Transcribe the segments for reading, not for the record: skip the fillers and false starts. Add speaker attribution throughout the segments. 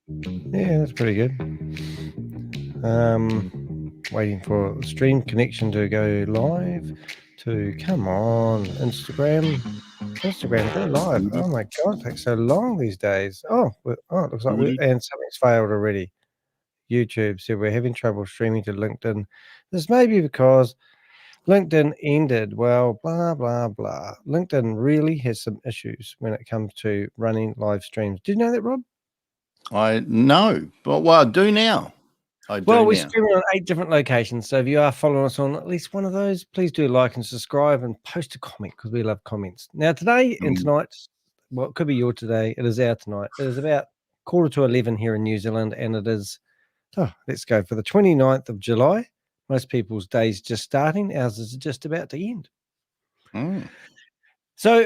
Speaker 1: Yeah, that's pretty good. Waiting for stream connection to go live. Come on, Instagram, go live. Oh my God, it takes so long these days. Oh, it looks like and something's failed already. YouTube said we're having trouble streaming to LinkedIn. This may be because LinkedIn ended. Well, blah, blah, blah. LinkedIn really has some issues when it comes to running live streams. Did you know that, Rob?
Speaker 2: I know, but well, I do now.
Speaker 1: We're streaming on 8 different locations. So if you are following us on at least one of those, please do like and subscribe and post a comment because we love comments. Now, today and tonight, well, it could be your today. It is our tonight. It is about 11:15 here in New Zealand, and it is, let's go for the 29th of July. Most people's day's just starting. Ours is just about to end. So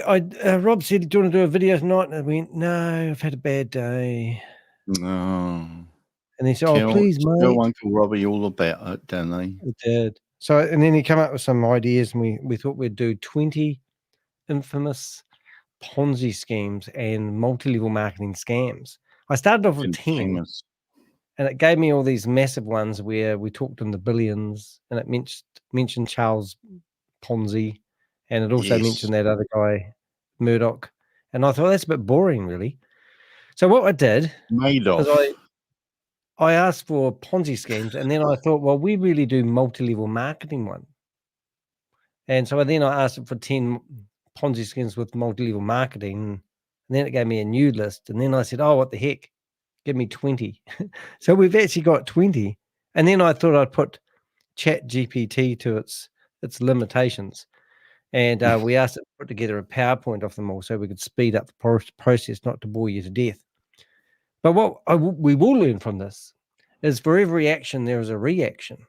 Speaker 1: Rob said, do you want to do a video tonight? And I went, no, I've had a bad day.
Speaker 2: No.
Speaker 1: And he said, please, mate.
Speaker 2: Tell Uncle Robbie all about it, don't they?
Speaker 1: He did. So, and then he came up with some ideas, and we thought we'd do 20 infamous Ponzi schemes and multi-level marketing scams. I started off with 10, and it gave me all these massive ones where we talked in the billions, and it mentioned Charles Ponzi, and it also mentioned that other guy, Murdoch. And I thought, that's a bit boring, really. So what I did was I asked for Ponzi schemes, and then I thought, well, we really do multi-level marketing one. And so then I asked for 10 Ponzi schemes with multi-level marketing, and then it gave me a new list. And then I said, oh, what the heck? Give me 20. So we've actually got 20. And then I thought I'd put Chat GPT to its limitations. And we asked it to put together a PowerPoint of them all so we could speed up the process, not to bore you to death. But what we will learn from this is for every action, there is a reaction.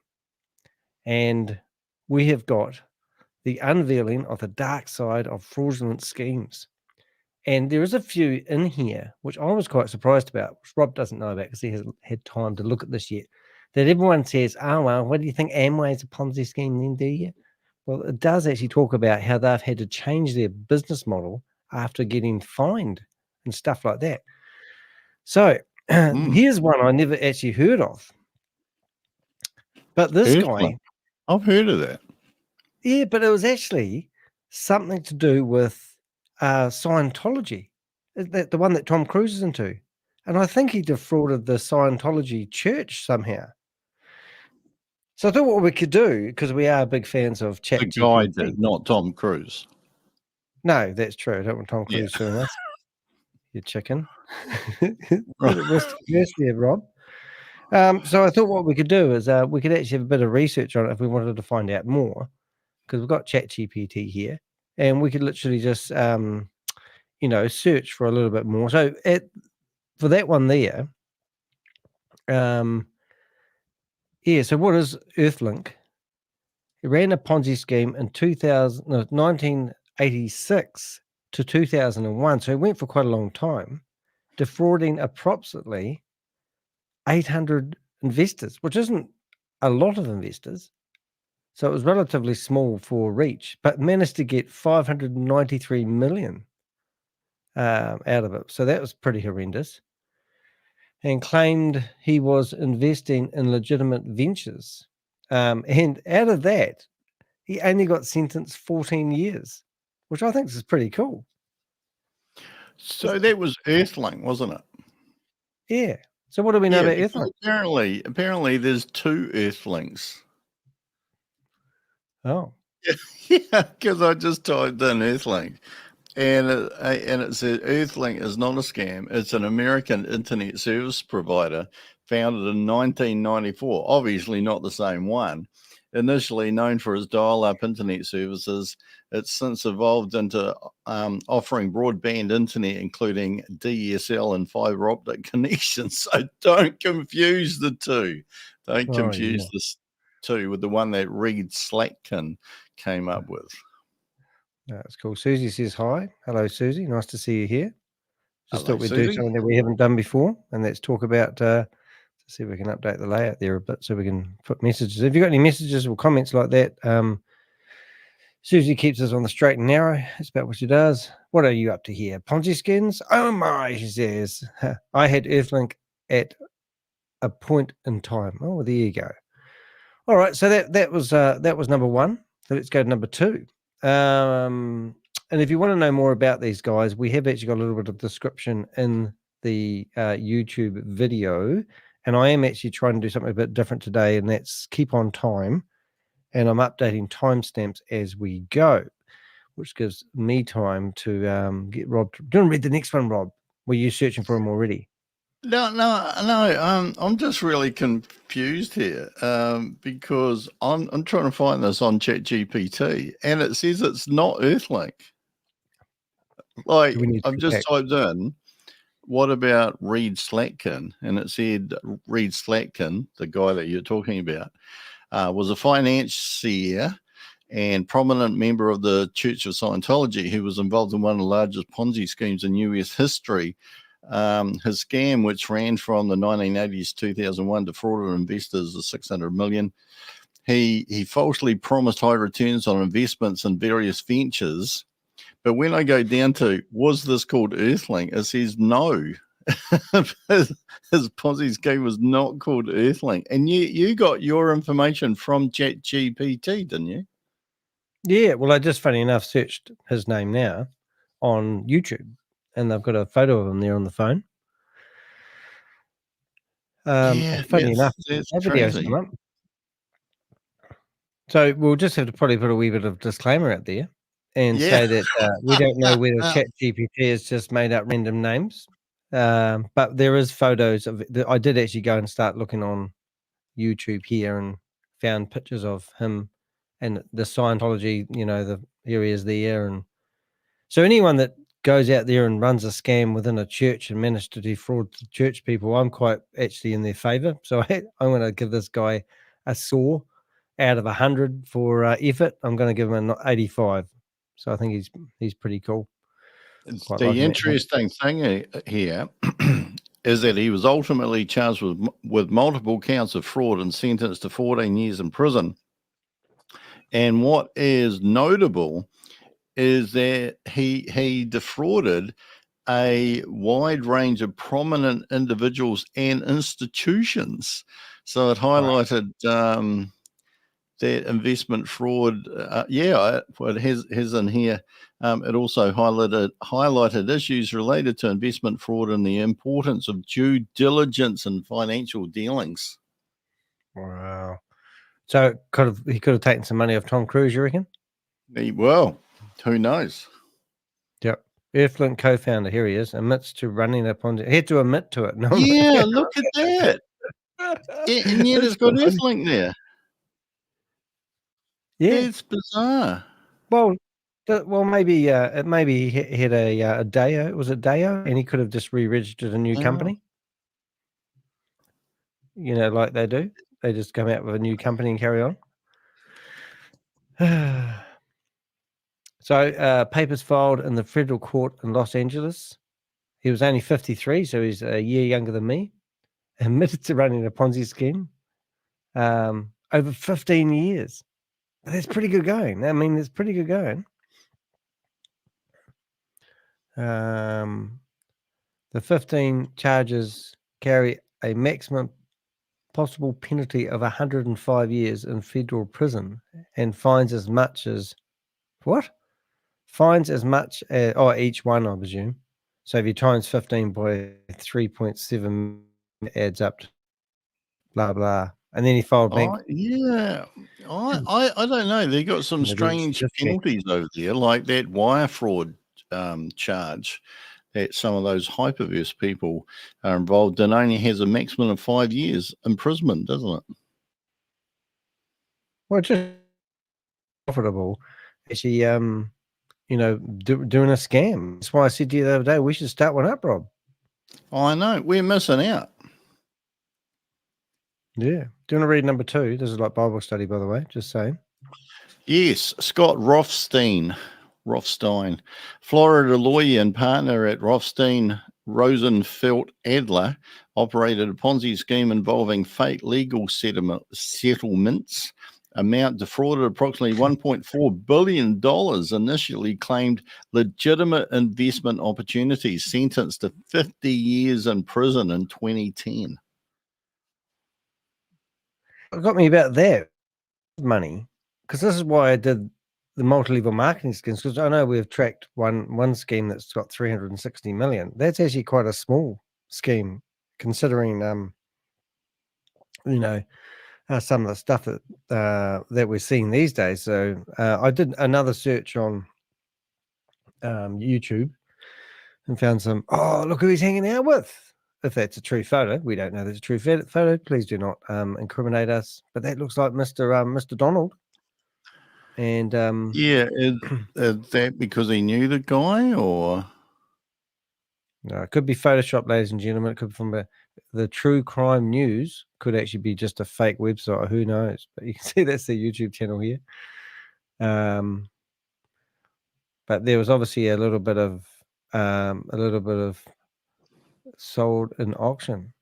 Speaker 1: And we have got the unveiling of the dark side of fraudulent schemes. And there is a few in here, which I was quite surprised about, which Rob doesn't know about because he hasn't had time to look at this yet, that everyone says, oh, well, what do you think Amway is a Ponzi scheme then, do you? Well, it does actually talk about how they've had to change their business model after getting fined and stuff like that. So here's one I never actually heard of. But this guy...
Speaker 2: I've heard of that.
Speaker 1: Yeah, but it was actually something to do with Scientology, the one that Tom Cruise is into. And I think he defrauded the Scientology church somehow. So I thought what we could do, because we are big fans of ChatGPT.
Speaker 2: The guy did, not Tom Cruise.
Speaker 1: No, that's true. I don't want Tom Cruise suing us. You chicken. What's there, Rob? So I thought what we could do is we could actually have a bit of research on it if we wanted to find out more, because we've got ChatGPT here, and we could literally just, search for a little bit more. So for that one there, so what is Earthlink? It ran a Ponzi scheme in 1986 to 2001, so it went for quite a long time, defrauding approximately 800 investors, which isn't a lot of investors. So it was relatively small for reach, but managed to get 593 million out of it. So that was pretty horrendous. And claimed he was investing in legitimate ventures. And out of that, he only got sentenced 14 years, which I think is pretty cool.
Speaker 2: So that was Earthlink, wasn't it?
Speaker 1: Yeah. So what do we know about Earthlink?
Speaker 2: Apparently there's 2 Earthlinks.
Speaker 1: Oh.
Speaker 2: Yeah, because I just typed in Earthlink. And it said Earthlink is not a scam. It's an American internet service provider founded in 1994. Obviously not the same one. Initially known for its dial-up internet services, it's since evolved into offering broadband internet, including DSL and fiber optic connections. So don't confuse the two. Don't confuse the two with the one that Reed Slatkin came up with.
Speaker 1: That's cool. Susie says hi. Hello, Susie. Nice to see you here. Just
Speaker 2: Hello,
Speaker 1: thought we'd
Speaker 2: Susie.
Speaker 1: do something that we haven't done before, and let's talk about, see if we can update the layout there a bit so we can put messages. If you've got any messages or comments like that, Susie keeps us on the straight and narrow. That's about what she does. What are you up to here? Ponzi skins? Oh my, she says. I had Earthlink at a point in time. Oh, there you go. All right, so that was number one. So let's go to number two. And if you want to know more about these guys, we have actually got a little bit of description in the YouTube video, and I am actually trying to do something a bit different today, and that's keep on time, and I'm updating timestamps as we go, which gives me time to get Rob. Do you want to read the next one, Rob? Were you searching for him already?
Speaker 2: No. I'm just really confused here because I'm trying to find this on ChatGPT, and it says it's not Earthlink. Like I've just typed in, what about Reed Slatkin? And it said Reed Slatkin, the guy that you're talking about, was a financier and prominent member of the Church of Scientology who was involved in one of the largest Ponzi schemes in U.S. history. His scam, which ran from the 1980s to 2001, defrauded investors of $600 million. He falsely promised high returns on investments in various ventures. But when I go down to, was this called Earthlink? It says no. His Ponzi scheme was not called Earthlink. And you got your information from ChatGPT, didn't you?
Speaker 1: Yeah, well, I just, funny enough, searched his name now on YouTube, and they've got a photo of him there on the phone. Funny enough, that video's come up. So we'll just have to probably put a wee bit of disclaimer out there and say that we don't know whether ChatGPT has just made up random names, but there is photos of. I did actually go and start looking on YouTube here and found pictures of him and the Scientology. The areas there, and so anyone that goes out there and runs a scam within a church and managed to defraud the church people, I'm quite actually in their favor. So I'm going to give this guy a sore out of 100 for effort. I'm going to give him an 85. So I think he's pretty cool.
Speaker 2: The interesting thing here is that he was ultimately charged with multiple counts of fraud and sentenced to 14 years in prison. And what is notable is that he defrauded a wide range of prominent individuals and institutions. So it highlighted that investment fraud. It has in here. It also highlighted issues related to investment fraud and the importance of due diligence in financial dealings.
Speaker 1: Wow. So he could have taken some money off Tom Cruise, you reckon?
Speaker 2: Well, who knows?
Speaker 1: Yep. Earthlink co-founder, here he is, admits to running a Ponzi. He had to admit to it. No,
Speaker 2: yeah, look at that. And yet it's got Earthlink there.
Speaker 1: Yeah,
Speaker 2: it's bizarre.
Speaker 1: Well, maybe he had a Deo. Was it Deo? And he could have just re-registered a new company. Like they do. They just come out with a new company and carry on. So papers filed in the federal court in Los Angeles. He was only 53, so he's a year younger than me. Admitted to running a Ponzi scheme over 15 years. That's pretty good going. I mean, it's pretty good going. The 15 charges carry a maximum possible penalty of 105 years in federal prison and fines as much as each one, I presume. So if you times 15 by 3.7 adds up to blah blah. And then he filed bank.
Speaker 2: I don't know. They got some strange penalties over there, like that wire fraud charge that some of those hyperverse people are involved in. Only has a maximum of 5 years imprisonment, doesn't it?
Speaker 1: Well, it's just profitable. Actually, doing a scam. That's why I said to you the other day, we should start one up, Rob.
Speaker 2: I know. We're missing out.
Speaker 1: Yeah. Do you want to read number 2? This is like Bible study, by the way, just saying.
Speaker 2: Yes, Scott Rothstein, Florida lawyer and partner at Rothstein, Rosenfeld Adler, operated a Ponzi scheme involving fake legal settlements amount defrauded approximately $1.4 billion, initially claimed legitimate investment opportunities, sentenced to 50 years in prison in 2010.
Speaker 1: What got me about that money, because this is why I did the multi-level marketing schemes, because I know we've tracked one scheme that's got 360 million. That's actually quite a small scheme, considering some of the stuff that we're seeing these days. So I did another search on YouTube and found some. Oh, look who he's hanging out with. If that's a true photo, we don't know that's a true photo. Please do not incriminate us. But that looks like Mr. Donald. And
Speaker 2: is that because he knew the guy, or
Speaker 1: no, it could be Photoshop, ladies and gentlemen. It could be from the True Crime News. Could actually be just a fake website. Who knows? But you can see that's the YouTube channel here. But there was obviously a little bit of sold in auction.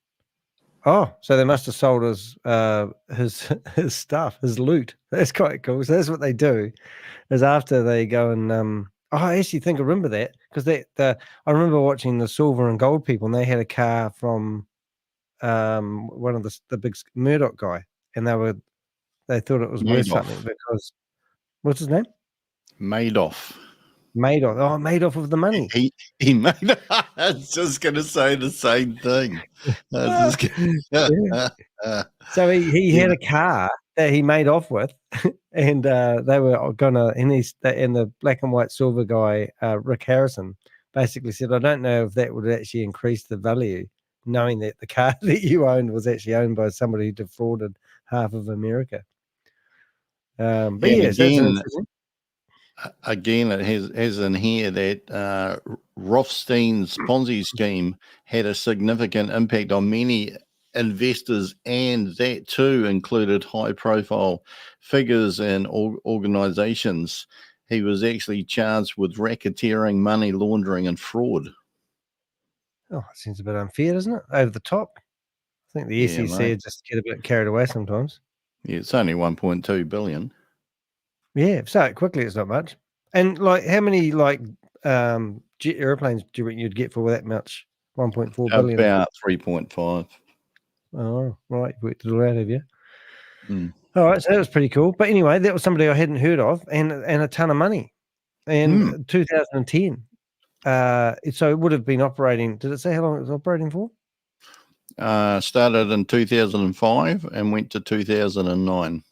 Speaker 1: Oh, so they must have sold his stuff, his loot. That's quite cool. So that's what they do, is after they go and I actually think I remember that, because I remember watching the Silver and Gold people, and they had a car from one of the big Murdoch guy, and they thought it was worth something because what's his name?
Speaker 2: Madoff.
Speaker 1: Madoff. Oh, Madoff of the money.
Speaker 2: He made. I was just going to say the same thing.
Speaker 1: So he had a car that he made off with, and they were gonna. And the black and white silver guy, Rick Harrison, basically said, "I don't know if that would actually increase the value, knowing that the car that you owned was actually owned by somebody who defrauded half of America." But yes, that's interesting.
Speaker 2: Again, it has in here that Rothstein's Ponzi scheme had a significant impact on many investors, and that too included high-profile figures and organizations. He was actually charged with racketeering, money laundering, and fraud.
Speaker 1: Oh, it seems a bit unfair, doesn't it? Over the top. I think the SEC just get a bit carried away sometimes.
Speaker 2: Yeah, it's only 1.2 billion.
Speaker 1: Yeah, so quickly it's not much. And like, how many jet airplanes do you reckon you'd get for that much? 1.4 billion.
Speaker 2: About 3.5.
Speaker 1: Oh, right, worked it all out, have you?
Speaker 2: Mm.
Speaker 1: All right, so that was pretty cool. But anyway, that was somebody I hadn't heard of, and a ton of money. And 2010. So it would have been operating. Did it say how long it was operating for?
Speaker 2: Started in 2005 and went to 2009.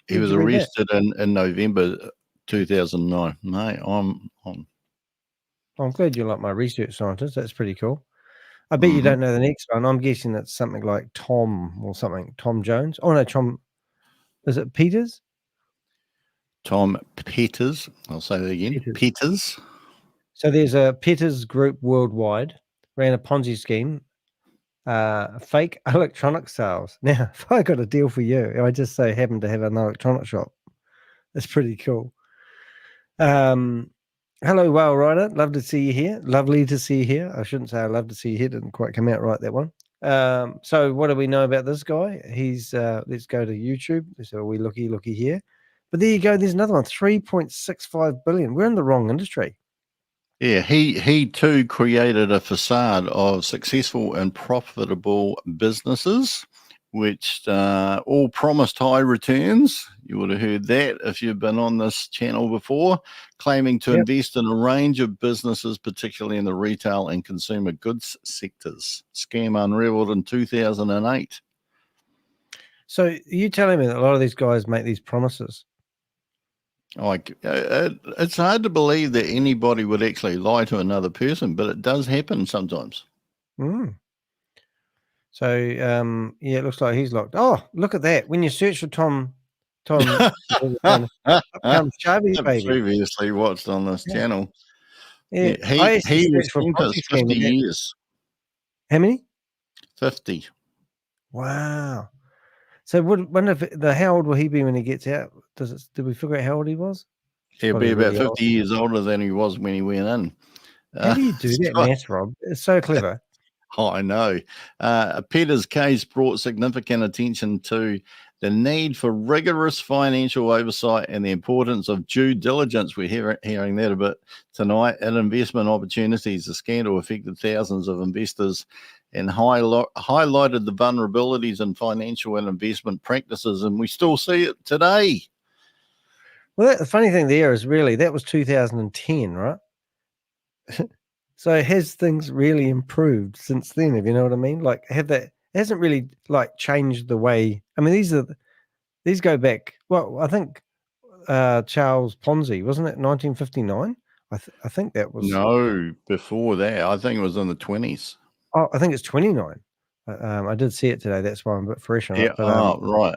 Speaker 2: He was arrested in November 2009. Mate,
Speaker 1: I'm glad you like my research scientist. That's pretty cool. I bet you don't know the next one. I'm guessing it's something like Tom or something. Tom Jones. Oh no, Tom. Is it Peters?
Speaker 2: Tom Peters. I'll say that again. Peters.
Speaker 1: So there's a Peters Group worldwide, ran a Ponzi scheme, fake electronic sales. Now, if I got a deal for you, I just so happen to have an electronic shop. That's pretty cool. Hello, Whale Rider. Love to see you here. Lovely to see you here. I shouldn't say I love to see you here. Didn't quite come out right, that one. So what do we know about this guy? He's let's go to YouTube. So we looky here. But there you go. There's another one. 3.65 billion. We're in the wrong industry.
Speaker 2: Yeah, he too created a facade of successful and profitable businesses, which all promised high returns. You would have heard that if you've been on this channel before, claiming to invest in a range of businesses, particularly in the retail and consumer goods sectors. Scam unraveled in 2008.
Speaker 1: So you telling me that a lot of these guys make these promises?
Speaker 2: Like, it's hard to believe that anybody would actually lie to another person, but it does happen sometimes.
Speaker 1: So, it looks like he's locked. Oh, look at that. When you search for Tom comes Shabby Baby.
Speaker 2: Previously watched on this channel.
Speaker 1: Yeah,
Speaker 2: he was sentenced 50 years.
Speaker 1: How many?
Speaker 2: 50.
Speaker 1: Wow. So how old will he be when he gets out? Did we figure out how old he was?
Speaker 2: He'll be about 50 years older than he was when he went in.
Speaker 1: How do you do that, math, Rob? It's so clever.
Speaker 2: I know. Peter's case brought significant attention to the need for rigorous financial oversight, and the importance of due diligence. We're hearing that a bit tonight. In investment opportunities, the scandal affected thousands of investors and highlighted the vulnerabilities in financial and investment practices, and we still see it today.
Speaker 1: Well, the funny thing there is really that was 2010, right? So has things really improved since then, if you know what I mean? Like, it hasn't really like changed the way. I mean, these go back. Well, I think Charles Ponzi, wasn't it 1959? I think that was.
Speaker 2: No, before that, I think it was in the 20s.
Speaker 1: Oh, I think it's 29. I did see it today. That's why I'm a bit fresh on it.
Speaker 2: But, right.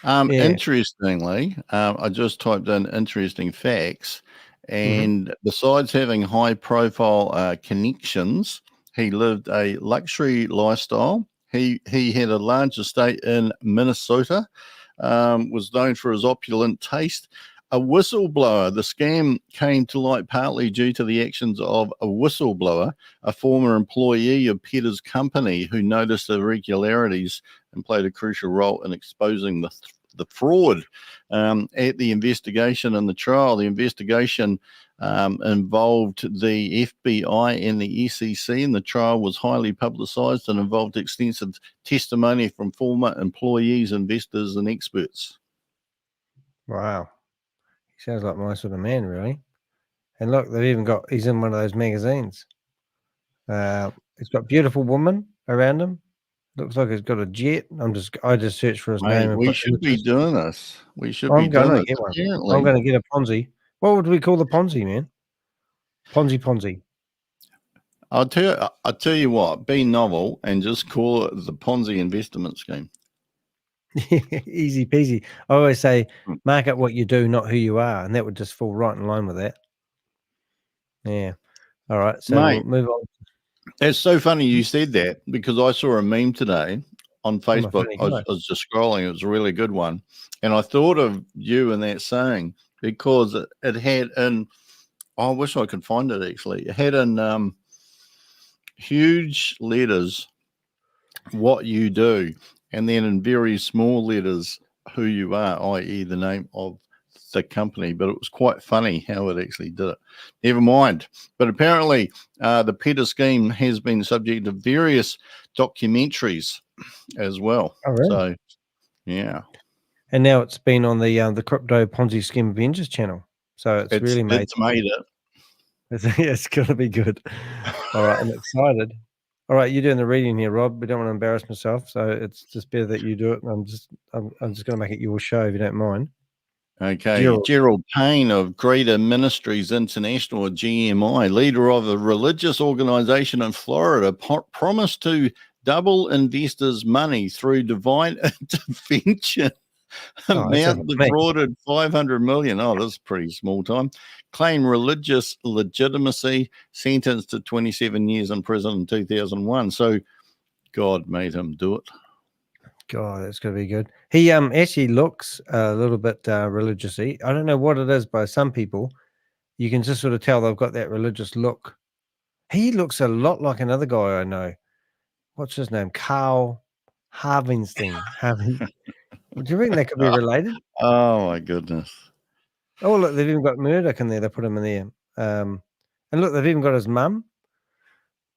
Speaker 1: Yeah.
Speaker 2: Interestingly, I just typed in interesting facts, and besides having high-profile connections, he lived a luxury lifestyle. He had a large estate in Minnesota, was known for his opulent taste. A whistleblower. The scam came to light partly due to the actions of a whistleblower, a former employee of Peter's company, who noticed irregularities and played a crucial role in exposing the fraud. At the investigation and the trial, the investigation involved the FBI and the SEC, and the trial was highly publicized and involved extensive testimony from former employees, investors, and experts.
Speaker 1: Wow. He sounds like my sort of man, really. And look, he's in one of those magazines. He's got beautiful women around him. Looks like he's got a jet. I just searched for his name. And
Speaker 2: we should be doing this. We should
Speaker 1: I'm
Speaker 2: be doing
Speaker 1: gonna
Speaker 2: this.
Speaker 1: get one.
Speaker 2: Apparently.
Speaker 1: I'm going to get a Ponzi. What would we call the Ponzi, man? Ponzi.
Speaker 2: I'll tell you what. Be novel and just call it the Ponzi investment scheme.
Speaker 1: Easy peasy. I always say, mark up what you do, not who you are, and that would just fall right in line with that. Yeah. All right. So
Speaker 2: Mate,
Speaker 1: we'll move on.
Speaker 2: It's so funny you said that, because I saw a meme today on Facebook. I was just scrolling. It was a really good one. And I thought of you and that saying, because it had in, I wish I could find it actually. It had in huge letters what you do, and then in very small letters who you are, i.e. the name of the company. But it was quite funny how it actually did it. Never mind. But apparently the Peter scheme has been subject to various documentaries as well.
Speaker 1: Oh, really?
Speaker 2: So yeah.
Speaker 1: And now it's been on the Crypto Ponzi Scheme Avengers channel. So it's really made
Speaker 2: it.
Speaker 1: It's going to be good. All right, I'm excited. All right, you're doing the reading here, Rob. We don't want to embarrass myself, so it's just better that you do it. I'm just going to make it your show if you don't mind.
Speaker 2: Okay, Gerald Payne of Greater Ministries International, or GMI, leader of a religious organization in Florida, promised to double investors' money through divine intervention. Amount defrauded $500 million. Oh, that's pretty small time. Claim religious legitimacy, sentenced to 27 years in prison in 2001. So God made him do it.
Speaker 1: God, that's going to be good. He actually looks a little bit religious-y. I don't know what it is, but some people, you can just sort of tell they've got that religious look. He looks a lot like another guy I know. What's his name? Carl Harvenstein. Do you reckon that could be related?
Speaker 2: Oh, my goodness.
Speaker 1: Oh, look, they've even got Murdoch in there. They put him in there. And look, they've even got his mum.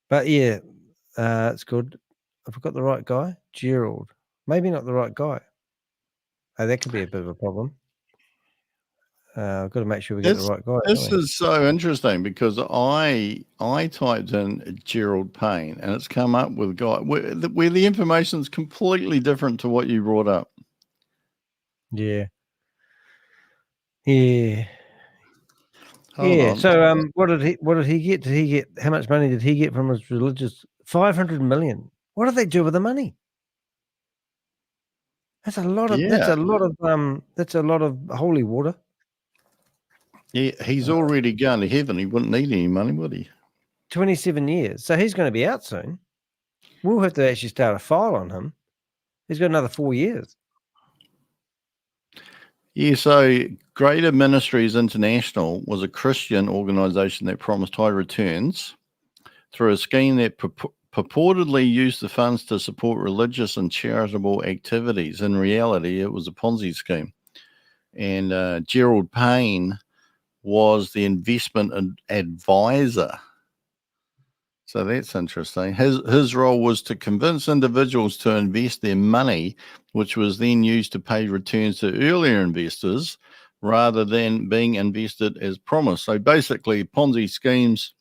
Speaker 1: But yeah, it's good. Have I got the right guy? Gerald. Maybe not the right guy. Oh, that could be a bit of a problem. I've got to make sure we get the right guy.
Speaker 2: This is so interesting, because I typed in Gerald Payne and it's come up with a guy where the information is completely different to what you brought up.
Speaker 1: Yeah. Yeah.
Speaker 2: Hold on.
Speaker 1: So what did he get? Did he get, how much money did he get from his religious? 500 million. What did they do with the money? That's a lot of that's a lot of holy water.
Speaker 2: Yeah, he's already gone to heaven. He wouldn't need any money, would he?
Speaker 1: 27 years. So he's going to be out soon. We'll have to actually start a file on him. He's got another 4 years.
Speaker 2: Yeah, so Greater Ministries International was a Christian organization that promised high returns through a scheme that purportedly used the funds to support religious and charitable activities. In reality, it was a Ponzi scheme. And Gerald Payne was the investment advisor. So that's interesting. His role was to convince individuals to invest their money, which was then used to pay returns to earlier investors rather than being invested as promised. So basically, Ponzi schemes,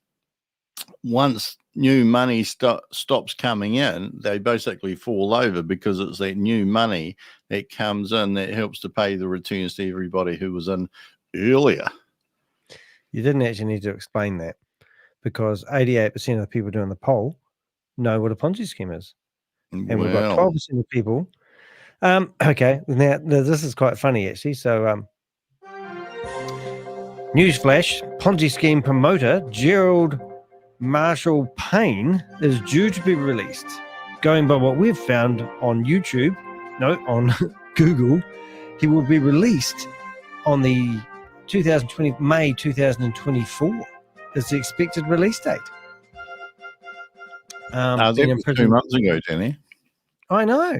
Speaker 2: once new money stops coming in, they basically fall over because it's that new money that comes in that helps to pay the returns to everybody who was in earlier.
Speaker 1: You didn't actually need to explain that, because 88% of the people doing the poll know what a Ponzi scheme is. And we've got 12% of people. Okay, now this is quite funny, actually. So, newsflash, Ponzi scheme promoter Gerald Marshall Payne is due to be released. Going by what we've found on on Google, he will be released on the May 2024 is the expected release date.
Speaker 2: That was 2 months ago, Danny.
Speaker 1: I know.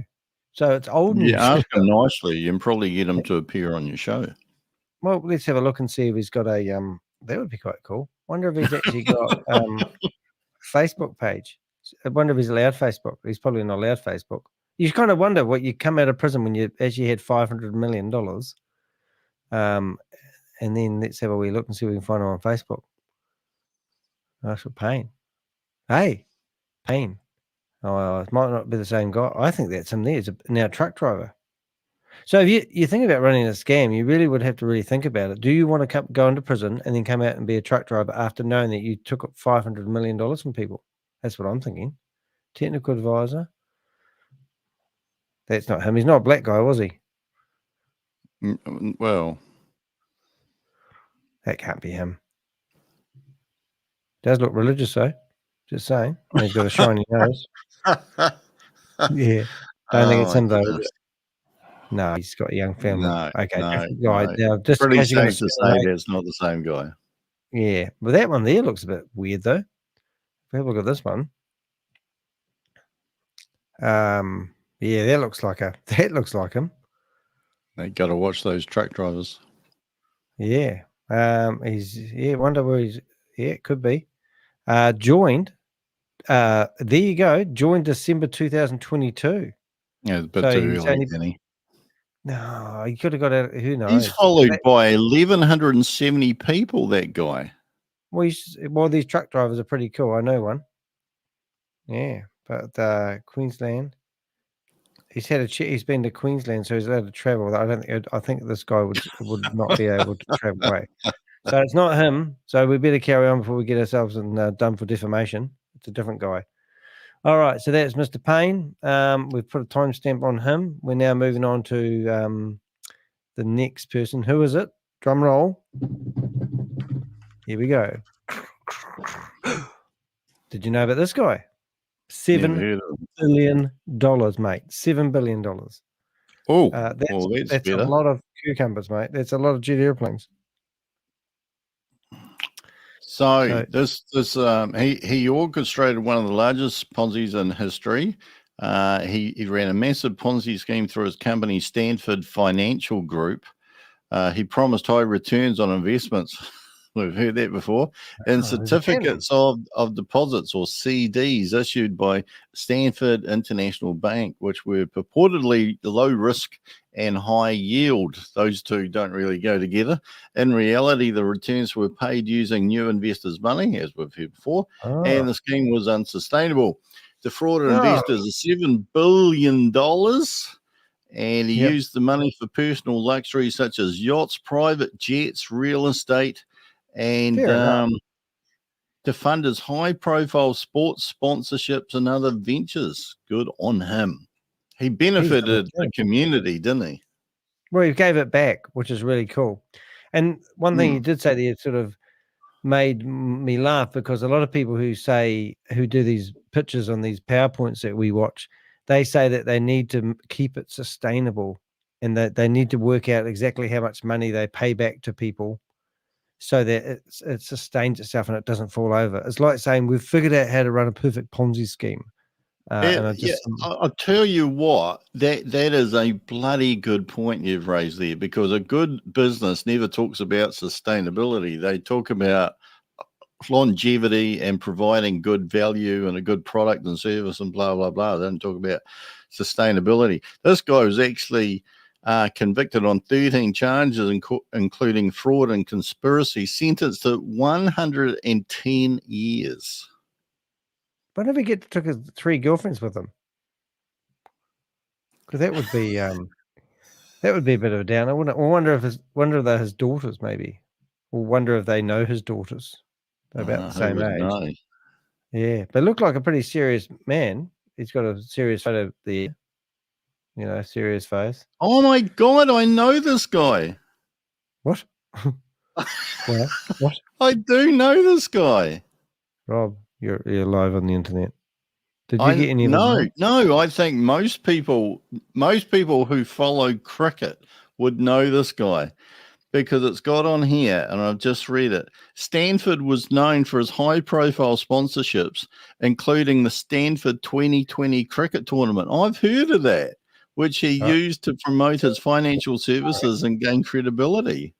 Speaker 1: So it's old news.
Speaker 2: Yeah, ask him nicely. You can probably get him to appear on your show.
Speaker 1: Well, let's have a look and see if he's got a that would be quite cool. Wonder if he's actually got Facebook page. I wonder if he's allowed Facebook. He's probably not allowed Facebook. You kind of wonder what you come out of prison when you actually had $500 million. And then let's have a wee look and see if we can find him on Facebook. Marshall Payne. Hey, Payne. Oh, it might not be the same guy. I think that's him there. He's now a truck driver. So if you think about running a scam, you really would have to really think about it. Do you want to go into prison and then come out and be a truck driver after knowing that you took $500 million from people? That's what I'm thinking. Technical advisor. That's not him. He's not a black guy, was he?
Speaker 2: Well,
Speaker 1: that can't be him. Does look religious, though. Just saying. And he's got a shiny nose. Yeah. Don't think it's him, though. No, he's got a young family.
Speaker 2: No,
Speaker 1: okay, different
Speaker 2: no,
Speaker 1: guy.
Speaker 2: no.
Speaker 1: Now, just
Speaker 2: pretty safe to say that's not the same guy.
Speaker 1: Yeah, but that one there looks a bit weird, though. If we have a look at this one. Yeah, that looks like him.
Speaker 2: They got to watch those truck drivers.
Speaker 1: Yeah. Wonder where he's. Yeah, it could be. Joined. There you go. Joined December 2022.
Speaker 2: Yeah, it's a bit too early, Danny.
Speaker 1: No, he could have got out. Who knows?
Speaker 2: He's followed by 1,170 people. That guy.
Speaker 1: Well, these truck drivers are pretty cool. I know one. Yeah, but Queensland. He's been to Queensland, so he's allowed to travel. I think this guy would not be able to travel away. So it's not him. So we better carry on before we get ourselves done for defamation. It's a different guy. All right, so that's Mr. Payne. We've put a timestamp on him. We're now moving on to the next person. Who is it? Drum roll. Here we go. Did you know about this guy? $7 billion, mate. $7 billion.
Speaker 2: Oh,
Speaker 1: that's a lot of cucumbers, mate. That's a lot of jet airplanes.
Speaker 2: So he orchestrated one of the largest Ponzi's in history. He ran a massive Ponzi scheme through his company, Stanford Financial Group. He promised high returns on investments. We've heard that before. And certificates of deposits, or CDs, issued by Stanford International Bank, which were purportedly low risk and high yield. Those two don't really go together. In reality, the returns were paid using new investors' money, as we've heard before, and the scheme was unsustainable. Defrauded investors of $7 billion, and he used the money for personal luxuries such as yachts, private jets, real estate, and to fund his high-profile sports sponsorships and other ventures. Good on him. He benefited the community, didn't he?
Speaker 1: Well, he gave it back, which is really cool. And one thing he did say that sort of made me laugh, because a lot of people who do these pictures on these PowerPoints that we watch, they say that they need to keep it sustainable and that they need to work out exactly how much money they pay back to people. so that it sustains itself and it doesn't fall over. It's like saying we've figured out how to run a perfect Ponzi scheme. And
Speaker 2: I'll tell you what, that is a bloody good point you've raised there, because a good business never talks about sustainability. They talk about longevity and providing good value and a good product and service and blah, blah, blah. They don't talk about sustainability. This guy was actually convicted on 13 charges, including fraud and conspiracy, sentenced to 110 years.
Speaker 1: Why don't we get to took his 3 girlfriends with him? Because that would be a bit of a downer, wouldn't it? I wonder if they're his daughters, maybe, or wonder if they know his daughters. They're about the same age.
Speaker 2: Know.
Speaker 1: Yeah, but look like a pretty serious man. He's got a serious photo there, serious face.
Speaker 2: Oh my God, I know this guy.
Speaker 1: What? Well, what?
Speaker 2: I do know this guy.
Speaker 1: Rob, you're live on the internet. Did you get any of
Speaker 2: them? No. I think most people who follow cricket would know this guy, because it's got on here, and I've just read it. Stanford was known for his high-profile sponsorships, including the Stanford 2020 cricket tournament. I've heard of that, which he used to promote his financial services and gain credibility.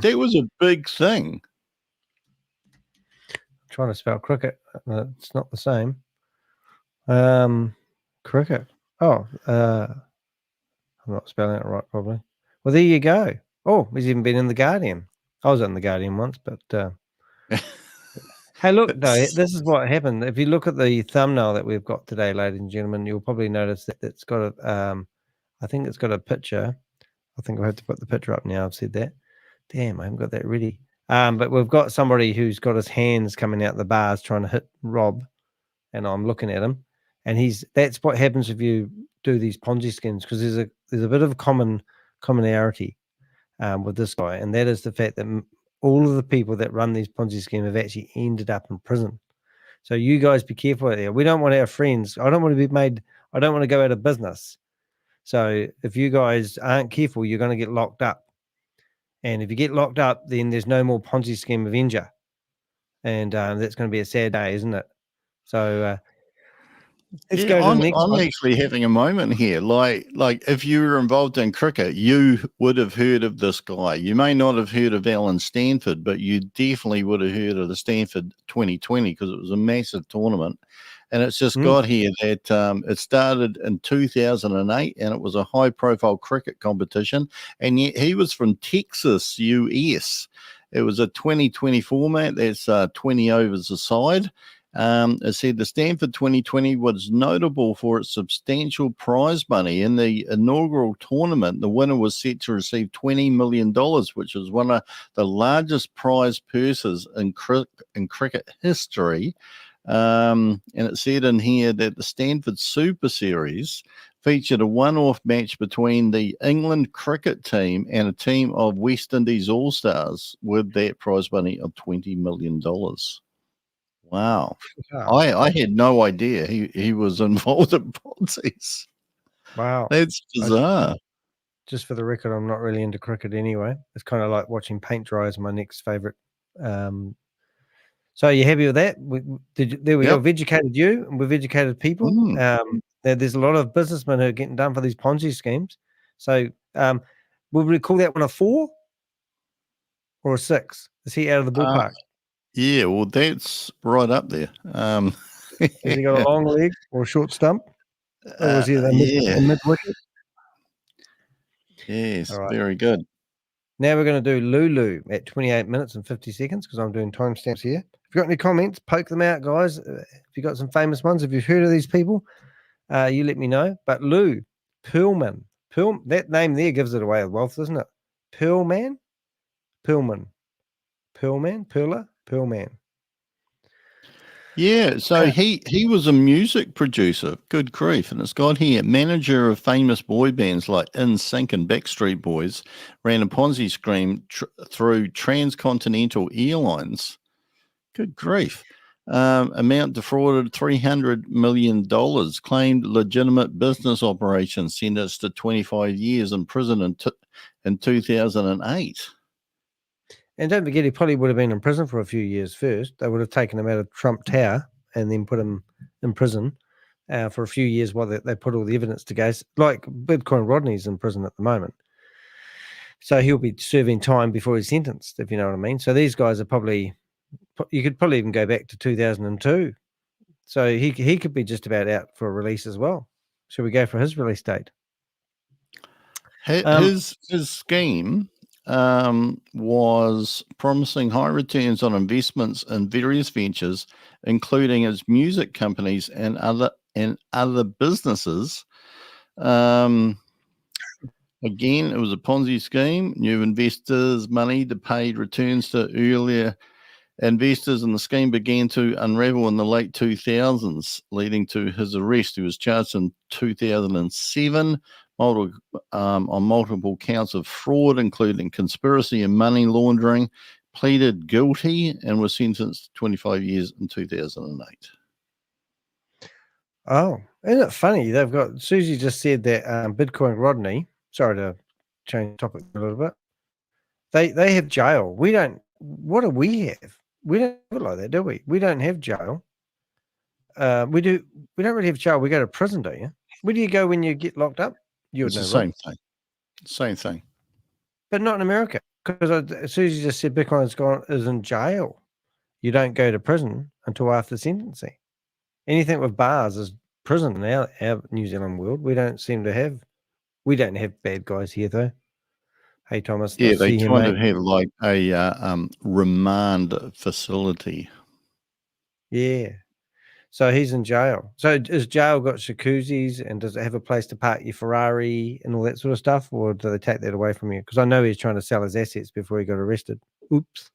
Speaker 2: That was a big thing.
Speaker 1: Trying to spell cricket. It's not the same. Cricket. Oh, I'm not spelling it right, probably. Well, there you go. Oh, he's even been in The Guardian. I was in The Guardian once, but hey, look, no, this is what happened. If you look at the thumbnail that we've got today, ladies and gentlemen, you'll probably notice that it's got a, I think it's got a picture. I think I have to put the picture up now. I've said that. Damn, I haven't got that ready. But we've got somebody who's got his hands coming out the bars trying to hit Rob, and I'm looking at him, and that's what happens if you do these Ponzi schemes, because there's a bit of a commonality with this guy, and that is the fact that all of the people that run these Ponzi schemes have actually ended up in prison. So you guys be careful out there. We don't want our friends. I don't want to go out of business. So if you guys aren't careful, you're going to get locked up. And if you get locked up, then there's no more Ponzi scheme Avenger. And that's going to be a sad day, isn't it? So let's go to the next one.
Speaker 2: I'm actually having a moment here. Like if you were involved in cricket, you would have heard of this guy. You may not have heard of Alan Stanford, but you definitely would have heard of the Stanford 2020, because it was a massive tournament. And it's just got here that it started in 2008, and it was a high-profile cricket competition. And yet he was from Texas, US. It was a 2020 format. That's 20 overs a side. It said the Stanford 2020 was notable for its substantial prize money. In the inaugural tournament, the winner was set to receive $20 million, which was one of the largest prize purses in cricket history. And it said in here that the Stanford Super Series featured a one-off match between the England cricket team and a team of West Indies All-Stars, with that prize money of $20 million. Wow. I had no idea he was involved in Ponzi's.
Speaker 1: Wow.
Speaker 2: That's bizarre.
Speaker 1: Just for the record, I'm not really into cricket anyway. It's kind of like watching paint dry is my next favorite. So are you happy with that? There we go. We've educated you, and we've educated people. There's a lot of businessmen who are getting done for these Ponzi schemes. So would we call that one a 4 or a 6? Is he out of the ballpark?
Speaker 2: Yeah, well, that's right up there.
Speaker 1: Has he got a long leg or a short stump? Or was he the mid-wicket?
Speaker 2: Yes, right. Very good.
Speaker 1: Now we're going to do Lulu at 28 minutes and 50 seconds, because I'm doing timestamps here. If you've got any comments, poke them out, guys. If you've got some famous ones, if you've heard of these people, you let me know. But Lou, Pearlman. That name there gives it away with wealth, doesn't it? Pearlman? Pearlman.
Speaker 2: Yeah, so he was a music producer. Good grief. And it's got here, manager of famous boy bands like NSYNC and Backstreet Boys, ran a Ponzi scheme through Transcontinental Airlines. Good grief. Amount defrauded $300 million, claimed legitimate business operations, sentenced to 25 years in prison in 2008.
Speaker 1: And don't forget, he probably would have been in prison for a few years first. They would have taken him out of Trump Tower and then put him in prison for a few years while they put all the evidence together. Like Bitcoin Rodney's in prison at the moment. So he'll be serving time before he's sentenced, if you know what I mean. So these guys are probably, you could probably even go back to 2002. So he could be just about out for a release as well. Should we go for his release date?
Speaker 2: His scheme was promising high returns on investments in various ventures, including his music companies and other businesses. Again, it was a Ponzi scheme. New investors' money to paid returns to earlier investors, and the scheme began to unravel in the late 2000s, leading to his arrest. He was charged in 2007 on multiple counts of fraud, including conspiracy and money laundering, pleaded guilty, and was sentenced to 25 years in 2008.
Speaker 1: Oh, isn't it funny? They've got, Susie just said that Bitcoin Rodney, sorry to change the topic a little bit, they have jail. We don't. What do we have? We don't have it like that, do we? We don't have jail. We don't really have jail. We go to prison, don't you? Where do you go when you get locked up?
Speaker 2: It's the same thing. Same thing.
Speaker 1: But not in America, because Susie just said Bitcoin is in jail. You don't go to prison until after sentencing. Anything with bars is prison in our New Zealand world. We don't have bad guys here, though. Hey, Thomas.
Speaker 2: Yeah, they kind of have like a remand facility.
Speaker 1: Yeah. So he's in jail. So has jail got jacuzzis, and does it have a place to park your Ferrari and all that sort of stuff, or do they take that away from you? Because I know he's trying to sell his assets before he got arrested. Oops.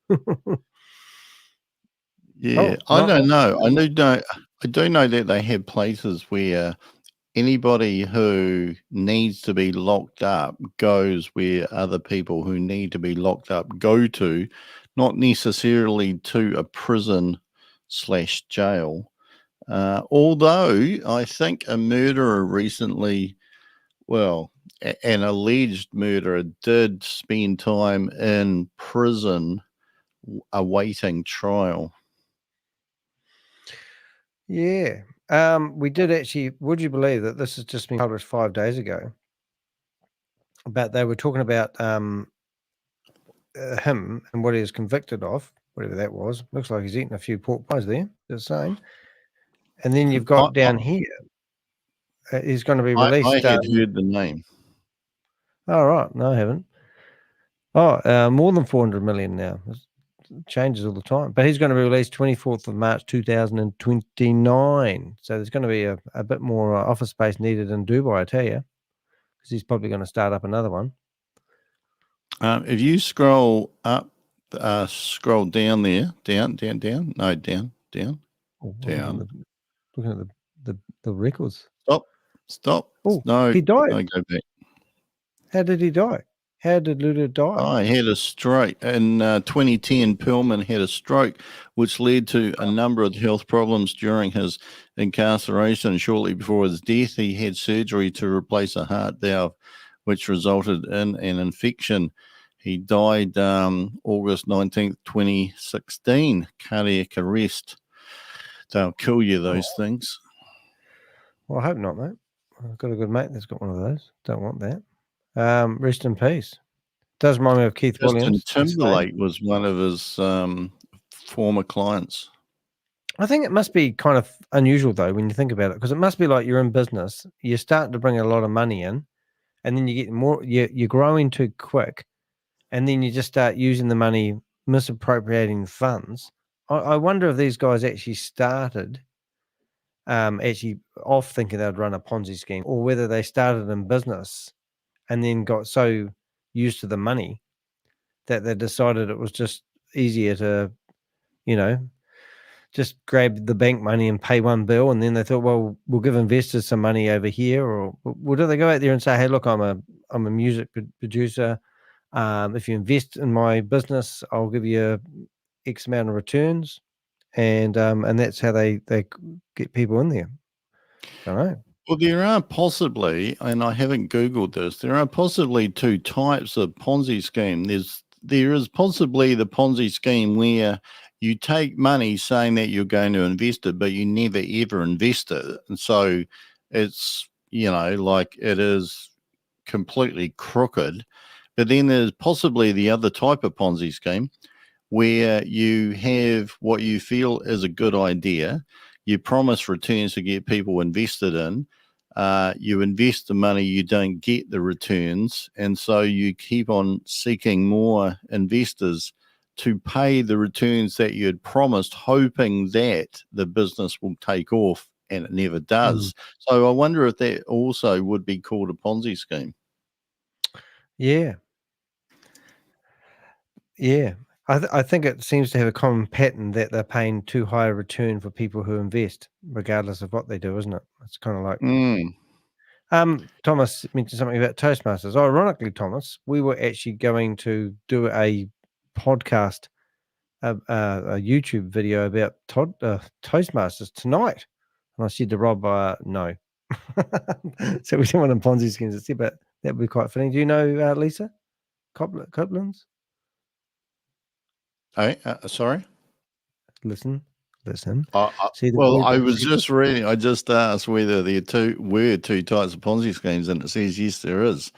Speaker 2: Yeah, I don't know. I do know that they have places where anybody who needs to be locked up goes where other people who need to be locked up go to, not necessarily to a prison/jail. Although I think a murderer recently, an alleged murderer did spend time in prison awaiting trial.
Speaker 1: Yeah. We did actually, would you believe that this has just been published 5 days ago? But they were talking about him and what he was convicted of, whatever that was. Looks like he's eaten a few pork pies there, just saying. And then you've got down here, he's going to be released.
Speaker 2: I had heard the name.
Speaker 1: Oh, right. No, I haven't. Oh, more than 400 million now. It changes all the time. But he's going to be released 24th of March 2029. So there's going to be a bit more office space needed in Dubai, I tell you, because he's probably going to start up another one.
Speaker 2: If you scroll up, scroll down there, down. No, down.
Speaker 1: Looking at the records.
Speaker 2: Stop.
Speaker 1: Oh,
Speaker 2: no,
Speaker 1: he died.
Speaker 2: No, go back.
Speaker 1: How did he die? How did LuLaRoe die?
Speaker 2: Oh, he had a stroke. In 2010, Pearlman had a stroke, which led to a number of health problems during his incarceration. Shortly before his death, he had surgery to replace a heart valve, which resulted in an infection. He died August 19th, 2016, cardiac arrest. They'll kill you, those things.
Speaker 1: Well, I hope not, mate. I've got a good mate that's got one of those. Don't want that. Rest in peace. Does remind me of Keith Williams.
Speaker 2: Timberlake was one of his former clients.
Speaker 1: I think it must be kind of unusual, though, when you think about it, because it must be like you're in business, you're starting to bring a lot of money in, and then you get more, you're growing too quick, and then you just start using the money, misappropriating funds. I wonder if these guys actually started actually off thinking they'd run a Ponzi scheme, or whether they started in business and then got so used to the money that they decided it was just easier to, just grab the bank money and pay one bill. And then they thought, well, we'll give investors some money over here. Or do they go out there and say, hey, look, I'm a music producer. If you invest in my business, I'll give you X amount of returns. And that's how they get people in there. I don't know.
Speaker 2: Well, there are possibly, and I haven't Googled this, there are possibly two types of Ponzi scheme. There's possibly the Ponzi scheme where you take money saying that you're going to invest it, but you never ever invest it, and so it's like it is completely crooked. But then there's possibly the other type of Ponzi scheme where you have what you feel is a good idea. You promise returns to get people invested in. You invest the money, you don't get the returns. And so you keep on seeking more investors to pay the returns that you had promised, hoping that the business will take off, and it never does. So I wonder if that also would be called a Ponzi scheme.
Speaker 1: Yeah. Yeah. I think it seems to have a common pattern that they're paying too high a return for people who invest, regardless of what they do, isn't it? It's kind of like... Thomas mentioned something about Toastmasters. Ironically, Thomas, we were actually going to do a podcast, a YouTube video about Toastmasters tonight. And I said to Rob, no. So we didn't want a Ponzi schemes instead, but that would be quite funny. Do you know Lisa Copland's?
Speaker 2: Sorry?
Speaker 1: Listen.
Speaker 2: Well, I was just reading. I just asked whether there were two types of Ponzi schemes, and it says yes, there is.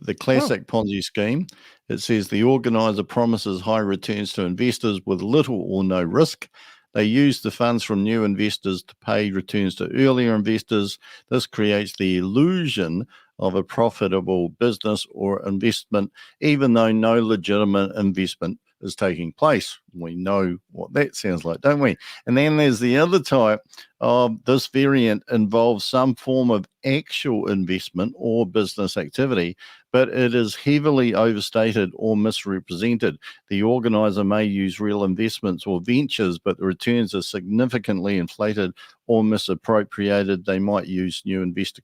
Speaker 2: The classic Ponzi scheme, it says the organizer promises high returns to investors with little or no risk. They use the funds from new investors to pay returns to earlier investors. This creates the illusion of a profitable business or investment, even though no legitimate investment is taking place. We know what that sounds like, don't we? And then there's the other type of this variant involves some form of actual investment or business activity, but it is heavily overstated or misrepresented. The organizer may use real investments or ventures, but the returns are significantly inflated or misappropriated. They might use new investor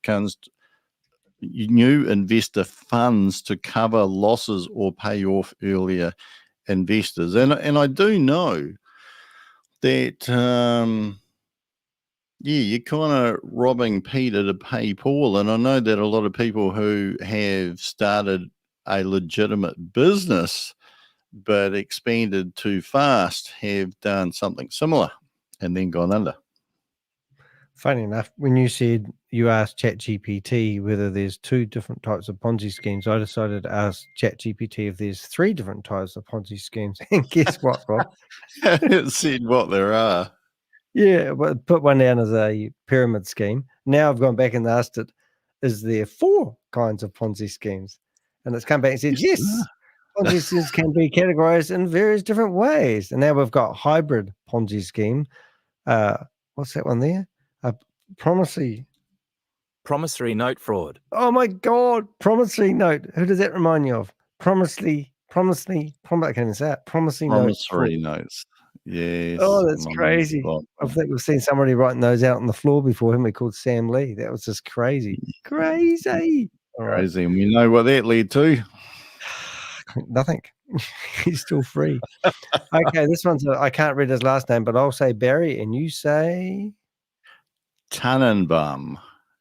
Speaker 2: funds to cover losses or pay off earlier investors. And I do know that you're kind of robbing Peter to pay Paul. And I know that a lot of people who have started a legitimate business but expanded too fast have done something similar and then gone under.
Speaker 1: Funny enough, when you said you asked ChatGPT whether there's two different types of Ponzi schemes, I decided to ask ChatGPT if there's three different types of Ponzi schemes. And guess what, Rob?
Speaker 2: It said what there are.
Speaker 1: Yeah, but put one down as a pyramid scheme. Now I've gone back and asked it, is there four kinds of Ponzi schemes? And it's come back and said, yes, Ponzi schemes can be categorized in various different ways. And now we've got hybrid Ponzi scheme. What's that one there? Promissory
Speaker 3: note fraud.
Speaker 1: Oh my God, promissory note. Who does that remind you of? Promissory I can't even say it.
Speaker 2: Promissory notes. Yes.
Speaker 1: Oh, that's crazy. I think we've seen somebody writing those out on the floor before, haven't we? Called Sam Lee. That was just crazy. Crazy.
Speaker 2: All right. Crazy. And we know what that led to.
Speaker 1: Nothing. He's still free. Okay, this one's I can't read his last name, but I'll say Barry and you say
Speaker 2: Tannenbaum.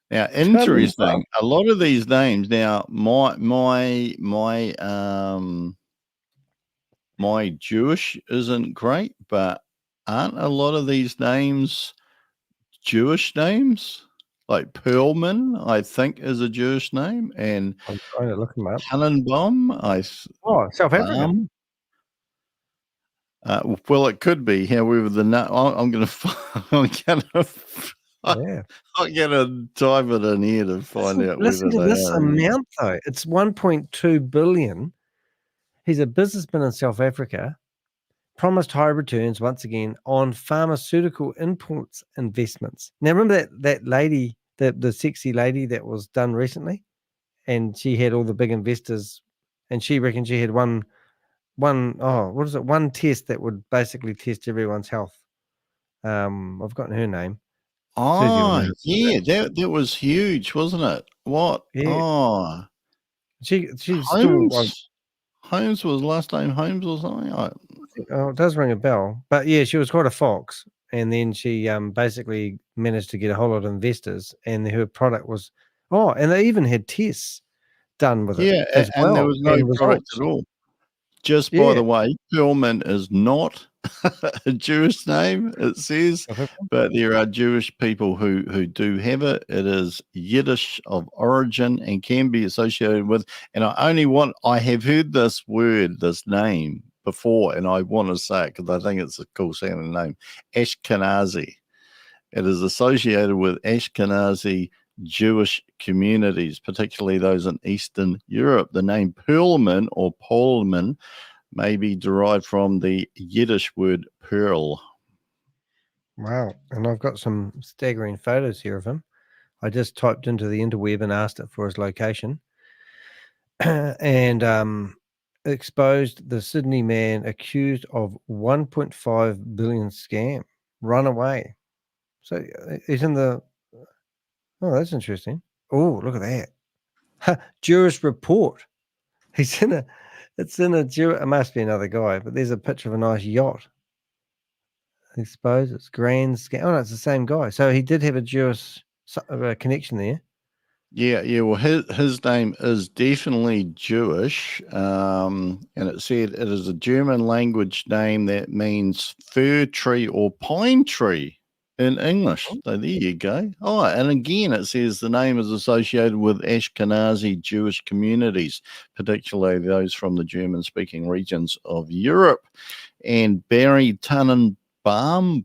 Speaker 2: Now, interesting. A lot of these names. Now, my Jewish isn't great, but aren't a lot of these names Jewish names? Like Pearlman, I think, is a Jewish name, and
Speaker 1: I'm trying to look him up.
Speaker 2: Tannenbaum,
Speaker 1: South African.
Speaker 2: Well, it could be. However, I'm going to. I'm going to type it in here to find out.
Speaker 1: Listen to this amount, though. It's 1.2 billion. He's a businessman in South Africa. Promised high returns once again on pharmaceutical imports investments. Now, remember that lady, the sexy lady that was done recently, and she had all the big investors, and she reckoned she had one test that would basically test everyone's health. I've forgotten her name.
Speaker 2: Oh, yeah, that was huge, wasn't it? What?
Speaker 1: Yeah.
Speaker 2: Oh,
Speaker 1: she's
Speaker 2: Holmes?
Speaker 1: still.
Speaker 2: Holmes was last name Holmes or something.
Speaker 1: Oh, it does ring a bell, but yeah, she was quite a fox, and then she basically managed to get a whole lot of investors, and her product was and they even had tests done with it.
Speaker 2: Yeah, and there was no product at all. Just by the way, Pearlman is not a Jewish name, it says, but there are Jewish people who do have it. It is Yiddish of origin and can be associated with, and I have heard this name before, and I want to say it because I think it's a cool sounding name, Ashkenazi. It is associated with Ashkenazi Jewish communities, particularly those in Eastern Europe. The name Pearlman or Pearlman may be derived from the Yiddish word pearl.
Speaker 1: Wow. And I've got some staggering photos here of him. I just typed into the interweb and asked it for his location. And exposed the Sydney man accused of 1.5 billion scam. Run away. So he's in the... Oh, that's interesting. Oh, look at that. Jewish report. He's in a... It's in a... It must be another guy, but there's a picture of a nice yacht. I suppose it's grand scam. Oh, no, it's the same guy. So he did have a Jewish connection there.
Speaker 2: Yeah. Well, his name is definitely Jewish, and it said it is a German language name that means fir tree or pine tree in English. So there you go. Oh, and again, it says the name is associated with Ashkenazi Jewish communities, particularly those from the German-speaking regions of Europe. And Barry Tannenbaum, I'm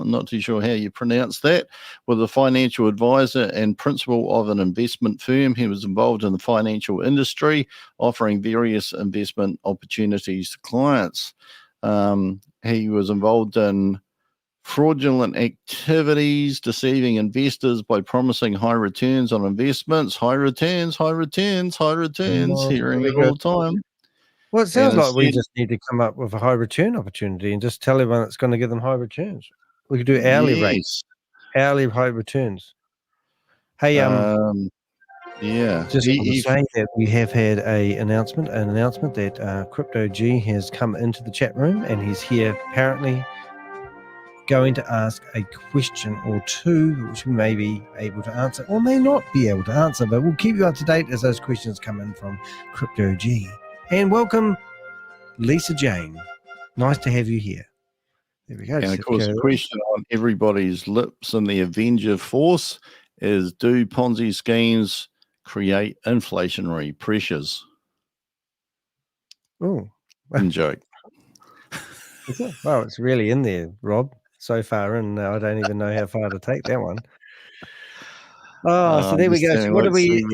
Speaker 2: not too sure how you pronounce that, was a financial advisor and principal of an investment firm. He was involved in the financial industry, offering various investment opportunities to clients. He was involved in fraudulent activities, deceiving investors by promising high returns on investments. High returns, hearing it all the time.
Speaker 1: Well, it sounds like we just need to come up with a high return opportunity and just tell everyone it's going to give them high returns. We could do hourly rates, hourly high returns. Hey,
Speaker 2: yeah.
Speaker 1: Just want to say that we have had an announcement that Crypto G has come into the chat room and he's here apparently going to ask a question or two, which we may be able to answer or may not be able to answer, but we'll keep you up to date as those questions come in from Crypto G. And welcome, Lisa Jane. Nice to have you here. There we go.
Speaker 2: And of course, the question on everybody's lips in the Avenger force is, do Ponzi schemes create inflationary pressures?
Speaker 1: Oh,
Speaker 2: joke.
Speaker 1: Well, it's really in there, Rob. So far in, I don't even know how far to take that one. So there we go. So what do we...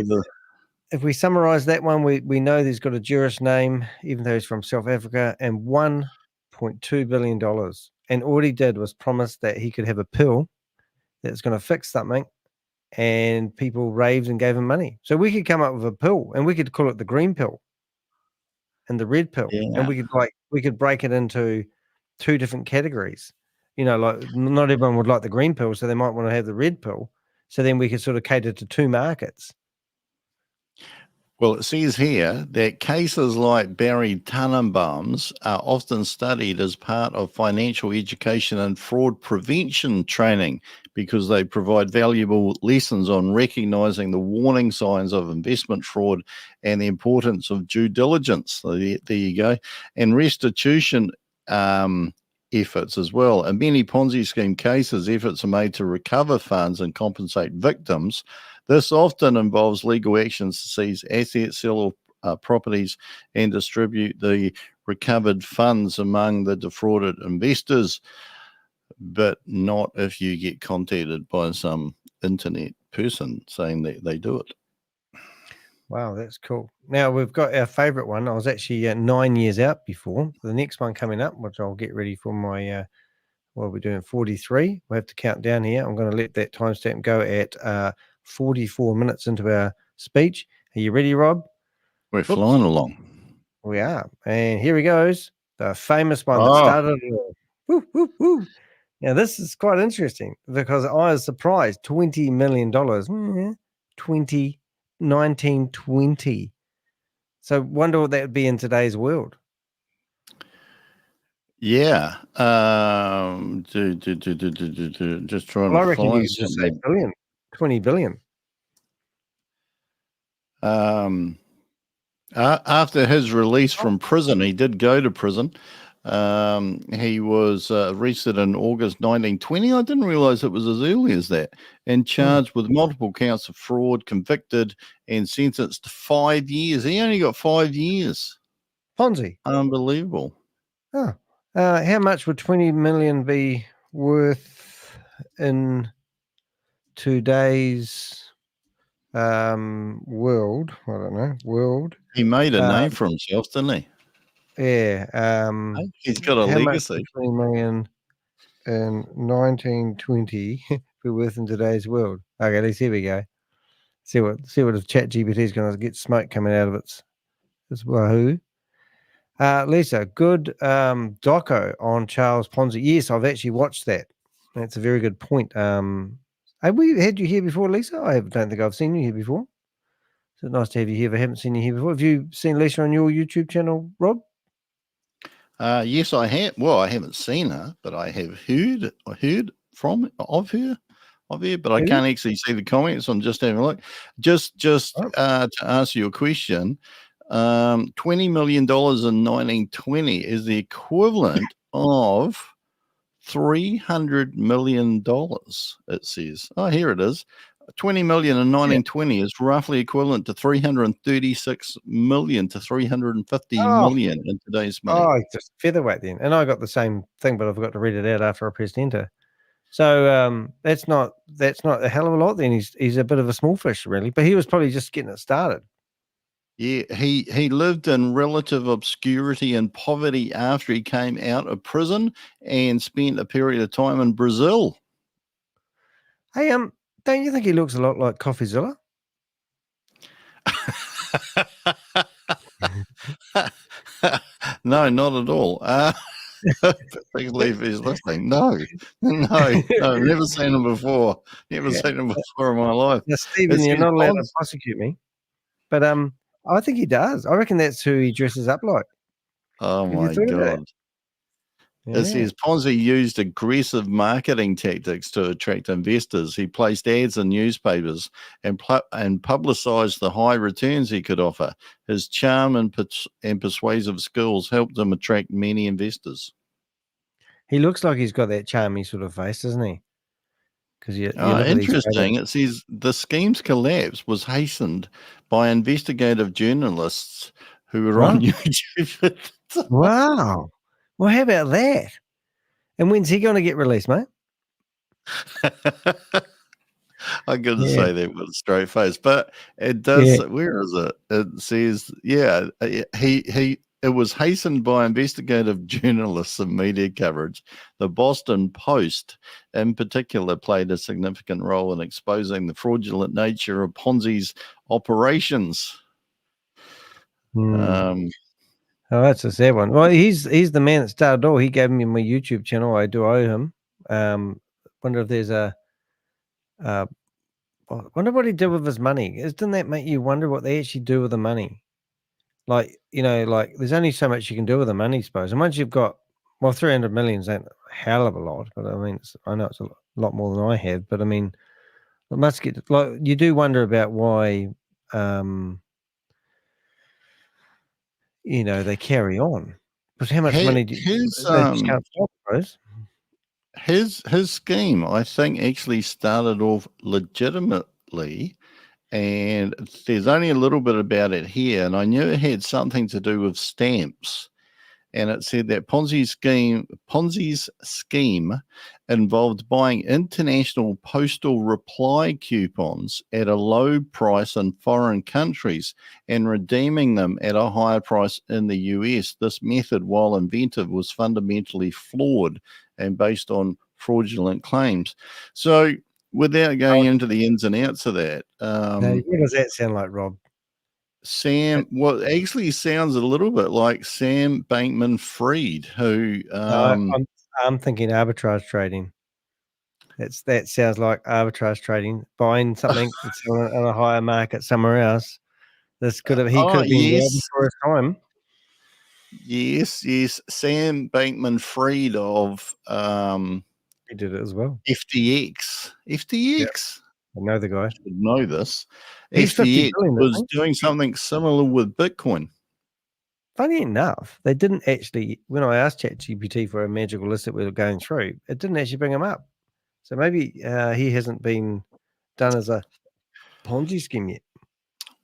Speaker 1: If we summarize that one, we know he's got a Jewish name, even though he's from South Africa, and $1.2 billion. And all he did was promise that he could have a pill that's going to fix something, and people raved and gave him money. So we could come up with a pill, and we could call it the green pill and the red pill, and we could break it into two different categories. You know, like not everyone would like the green pill, so they might want to have the red pill. So then we could sort of cater to two markets.
Speaker 2: Well, it says here that cases like Barry Tannenbaum's are often studied as part of financial education and fraud prevention training because they provide valuable lessons on recognizing the warning signs of investment fraud and the importance of due diligence. So there you go. And restitution efforts as well. In many Ponzi scheme cases, efforts are made to recover funds and compensate victims. This often involves legal actions to seize assets, sell properties, and distribute the recovered funds among the defrauded investors, but not if you get contacted by some internet person saying that they do it.
Speaker 1: Wow, that's cool. Now we've got our favorite one. I was actually 9 years out before. The next one coming up, which I'll get ready for my, we're doing 43. We'll have to count down here. I'm going to let that timestamp go at 44 minutes into our speech. Are you ready, Rob?
Speaker 2: We're flying along.
Speaker 1: We are. And here he goes. The famous one that started it all. Woo, woo, woo. Now, this is quite interesting because I was surprised. $20 million. 1920. So wonder what that would be in today's world.
Speaker 2: Yeah. Just trying
Speaker 1: I
Speaker 2: to
Speaker 1: reckon you
Speaker 2: find
Speaker 1: could just say billion. 20 billion.
Speaker 2: After his release from prison, he did go to prison. He was arrested in August 1920. I didn't realize it was as early as that. And charged with multiple counts of fraud, convicted, and sentenced to 5 years. He only got 5 years.
Speaker 1: Ponzi.
Speaker 2: Unbelievable.
Speaker 1: Oh. How much would 20 million be worth in today's world? I don't know. World.
Speaker 2: He made a name for himself, didn't he?
Speaker 1: Yeah.
Speaker 2: He's got a legacy.
Speaker 1: Much 20 million in 1920 be worth in today's world? Okay, here we go. See what if ChatGPT is going to get smoke coming out of its wahoo. Lisa, good doco on Charles Ponzi. Yes, I've actually watched that. That's a very good point. Have we had you here before, Lisa? I don't think I've seen you here before. So nice to have you here. If I haven't seen you here before. Have you seen Lisa on your YouTube channel, Rob?
Speaker 2: Yes, I have. Well, I haven't seen her, but I have heard of her, but I can't actually see the comments. I'm just having a look. Just to answer your question, $20 million in 1920 is the equivalent of $300 million. It says. Oh, here it is. 20 million in 1920 is roughly equivalent to 336 million to 350 million in today's money.
Speaker 1: Oh, just featherweight then. And I got the same thing, but I forgot to read it out after I pressed enter. So that's not a hell of a lot then. He's a bit of a small fish, really. But he was probably just getting it started.
Speaker 2: Yeah, he lived in relative obscurity and poverty after he came out of prison and spent a period of time in Brazil.
Speaker 1: Hey, don't you think he looks a lot like CoffeeZilla?
Speaker 2: No, not at all. Particularly if he's listening. No, never seen him before. Never seen him before in my life.
Speaker 1: Now, Stephen, you're not allowed to prosecute me. But I think he does. I reckon that's who he dresses up like.
Speaker 2: Oh, my God. It says Ponzi used aggressive marketing tactics to attract investors. He placed ads in newspapers and publicized the high returns he could offer. His charm and persuasive skills helped him attract many investors.
Speaker 1: He looks like he's got that charmy sort of face, doesn't he? Because
Speaker 2: interesting. It says the scheme's collapse was hastened by investigative journalists who were on YouTube.
Speaker 1: Wow. Well, how about that? And when's he going to get released, mate?
Speaker 2: I got to say that with a straight face, but it does. Where is it? It says, it was hastened by investigative journalists and media coverage. The Boston Post, in particular, played a significant role in exposing the fraudulent nature of Ponzi's operations.
Speaker 1: Oh, that's a sad one. Well, he's the man that started it all. He gave me my YouTube channel. I do owe him. Wonder if there's wonder what he did with his money. Doesn't that make you wonder what they actually do with the money? Like, there's only so much you can do with the money, I suppose. And once you've got, 300 million ain't a hell of a lot, but I mean, I know it's a lot more than I have, but I mean, it must get, you do wonder about why, they carry on. Because how much money do you just can't stop, suppose.
Speaker 2: His scheme, I think, actually started off legitimately, and there's only a little bit about it here, and I knew it had something to do with stamps. And it said that Ponzi's scheme involved buying international postal reply coupons at a low price in foreign countries and redeeming them at a higher price in the US. This method, while inventive, was fundamentally flawed and based on fraudulent claims. So without going into the ins and outs of that,
Speaker 1: what does that sound like, Rob?
Speaker 2: Actually sounds a little bit like Sam Bankman-Fried, who
Speaker 1: I'm thinking arbitrage trading. That sounds like arbitrage trading, buying something that's on a higher market somewhere else. This could have been well before his time.
Speaker 2: Yes. Sam Bankman-Fried of
Speaker 1: he did it as well.
Speaker 2: FTX.
Speaker 1: Yep. I know the guy.
Speaker 2: should know this.
Speaker 1: He's 50
Speaker 2: FTX
Speaker 1: billion, I
Speaker 2: was
Speaker 1: think.
Speaker 2: doing something similar with Bitcoin.
Speaker 1: Funny enough, they didn't actually, when I asked ChatGPT for a magical list that we were going through, it didn't actually bring him up. So maybe he hasn't been done as a Ponzi scheme yet.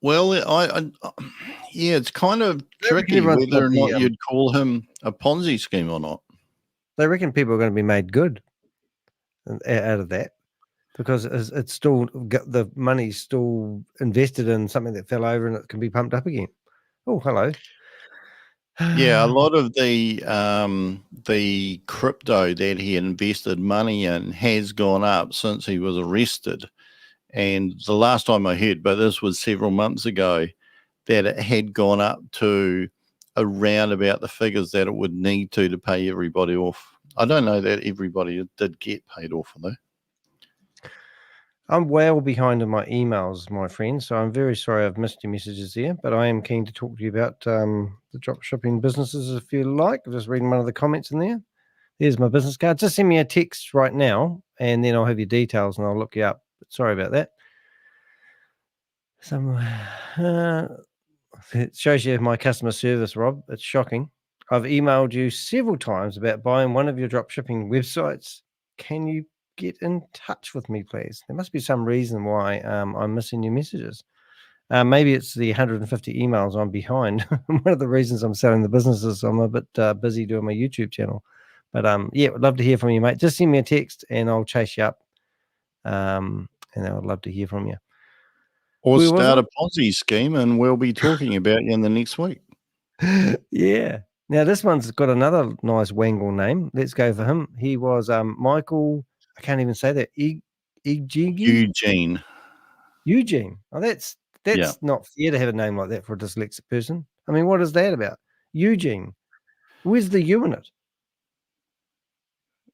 Speaker 2: Well, yeah, it's kind of tricky
Speaker 1: everyone's
Speaker 2: whether or
Speaker 1: got the,
Speaker 2: not you'd call him a Ponzi scheme or not.
Speaker 1: They reckon people are going to be made good out of that because it's still the money's still invested in something that fell over and it can be pumped up again. Oh, hello.
Speaker 2: Yeah, a lot of the crypto that he invested money in has gone up since he was arrested. And the last time I heard, but this was several months ago, that it had gone up to around about the figures that it would need to pay everybody off. I don't know that everybody did get paid off, though.
Speaker 1: I'm well behind in my emails, my friend, so I'm very sorry I've missed your messages there, but I am keen to talk to you about the drop shipping businesses if you like. I'm just reading one of the comments in there. There's my business card. Just send me a text right now, and then I'll have your details, and I'll look you up. But sorry about that. It shows you my customer service, Rob. It's shocking. I've emailed you several times about buying one of your drop shipping websites. Can you get in touch with me, please? There must be some reason why I'm missing your messages. Maybe it's the 150 emails I'm behind. One of the reasons I'm selling the business is I'm a bit busy doing my YouTube channel. But yeah, I'd love to hear from you, mate. Just send me a text and I'll chase you up. And I would love to hear from you.
Speaker 2: Or start a Ponzi scheme, and we'll be talking about you in the next week.
Speaker 1: Yeah. Now, this one's got another nice wangle name. Let's go for him. He was Michael, I can't even say that,
Speaker 2: Eugene.
Speaker 1: Eugene. Oh, that's not fair to have a name like that for a dyslexic person. I mean, what is that about? Eugene. Where's the U in it?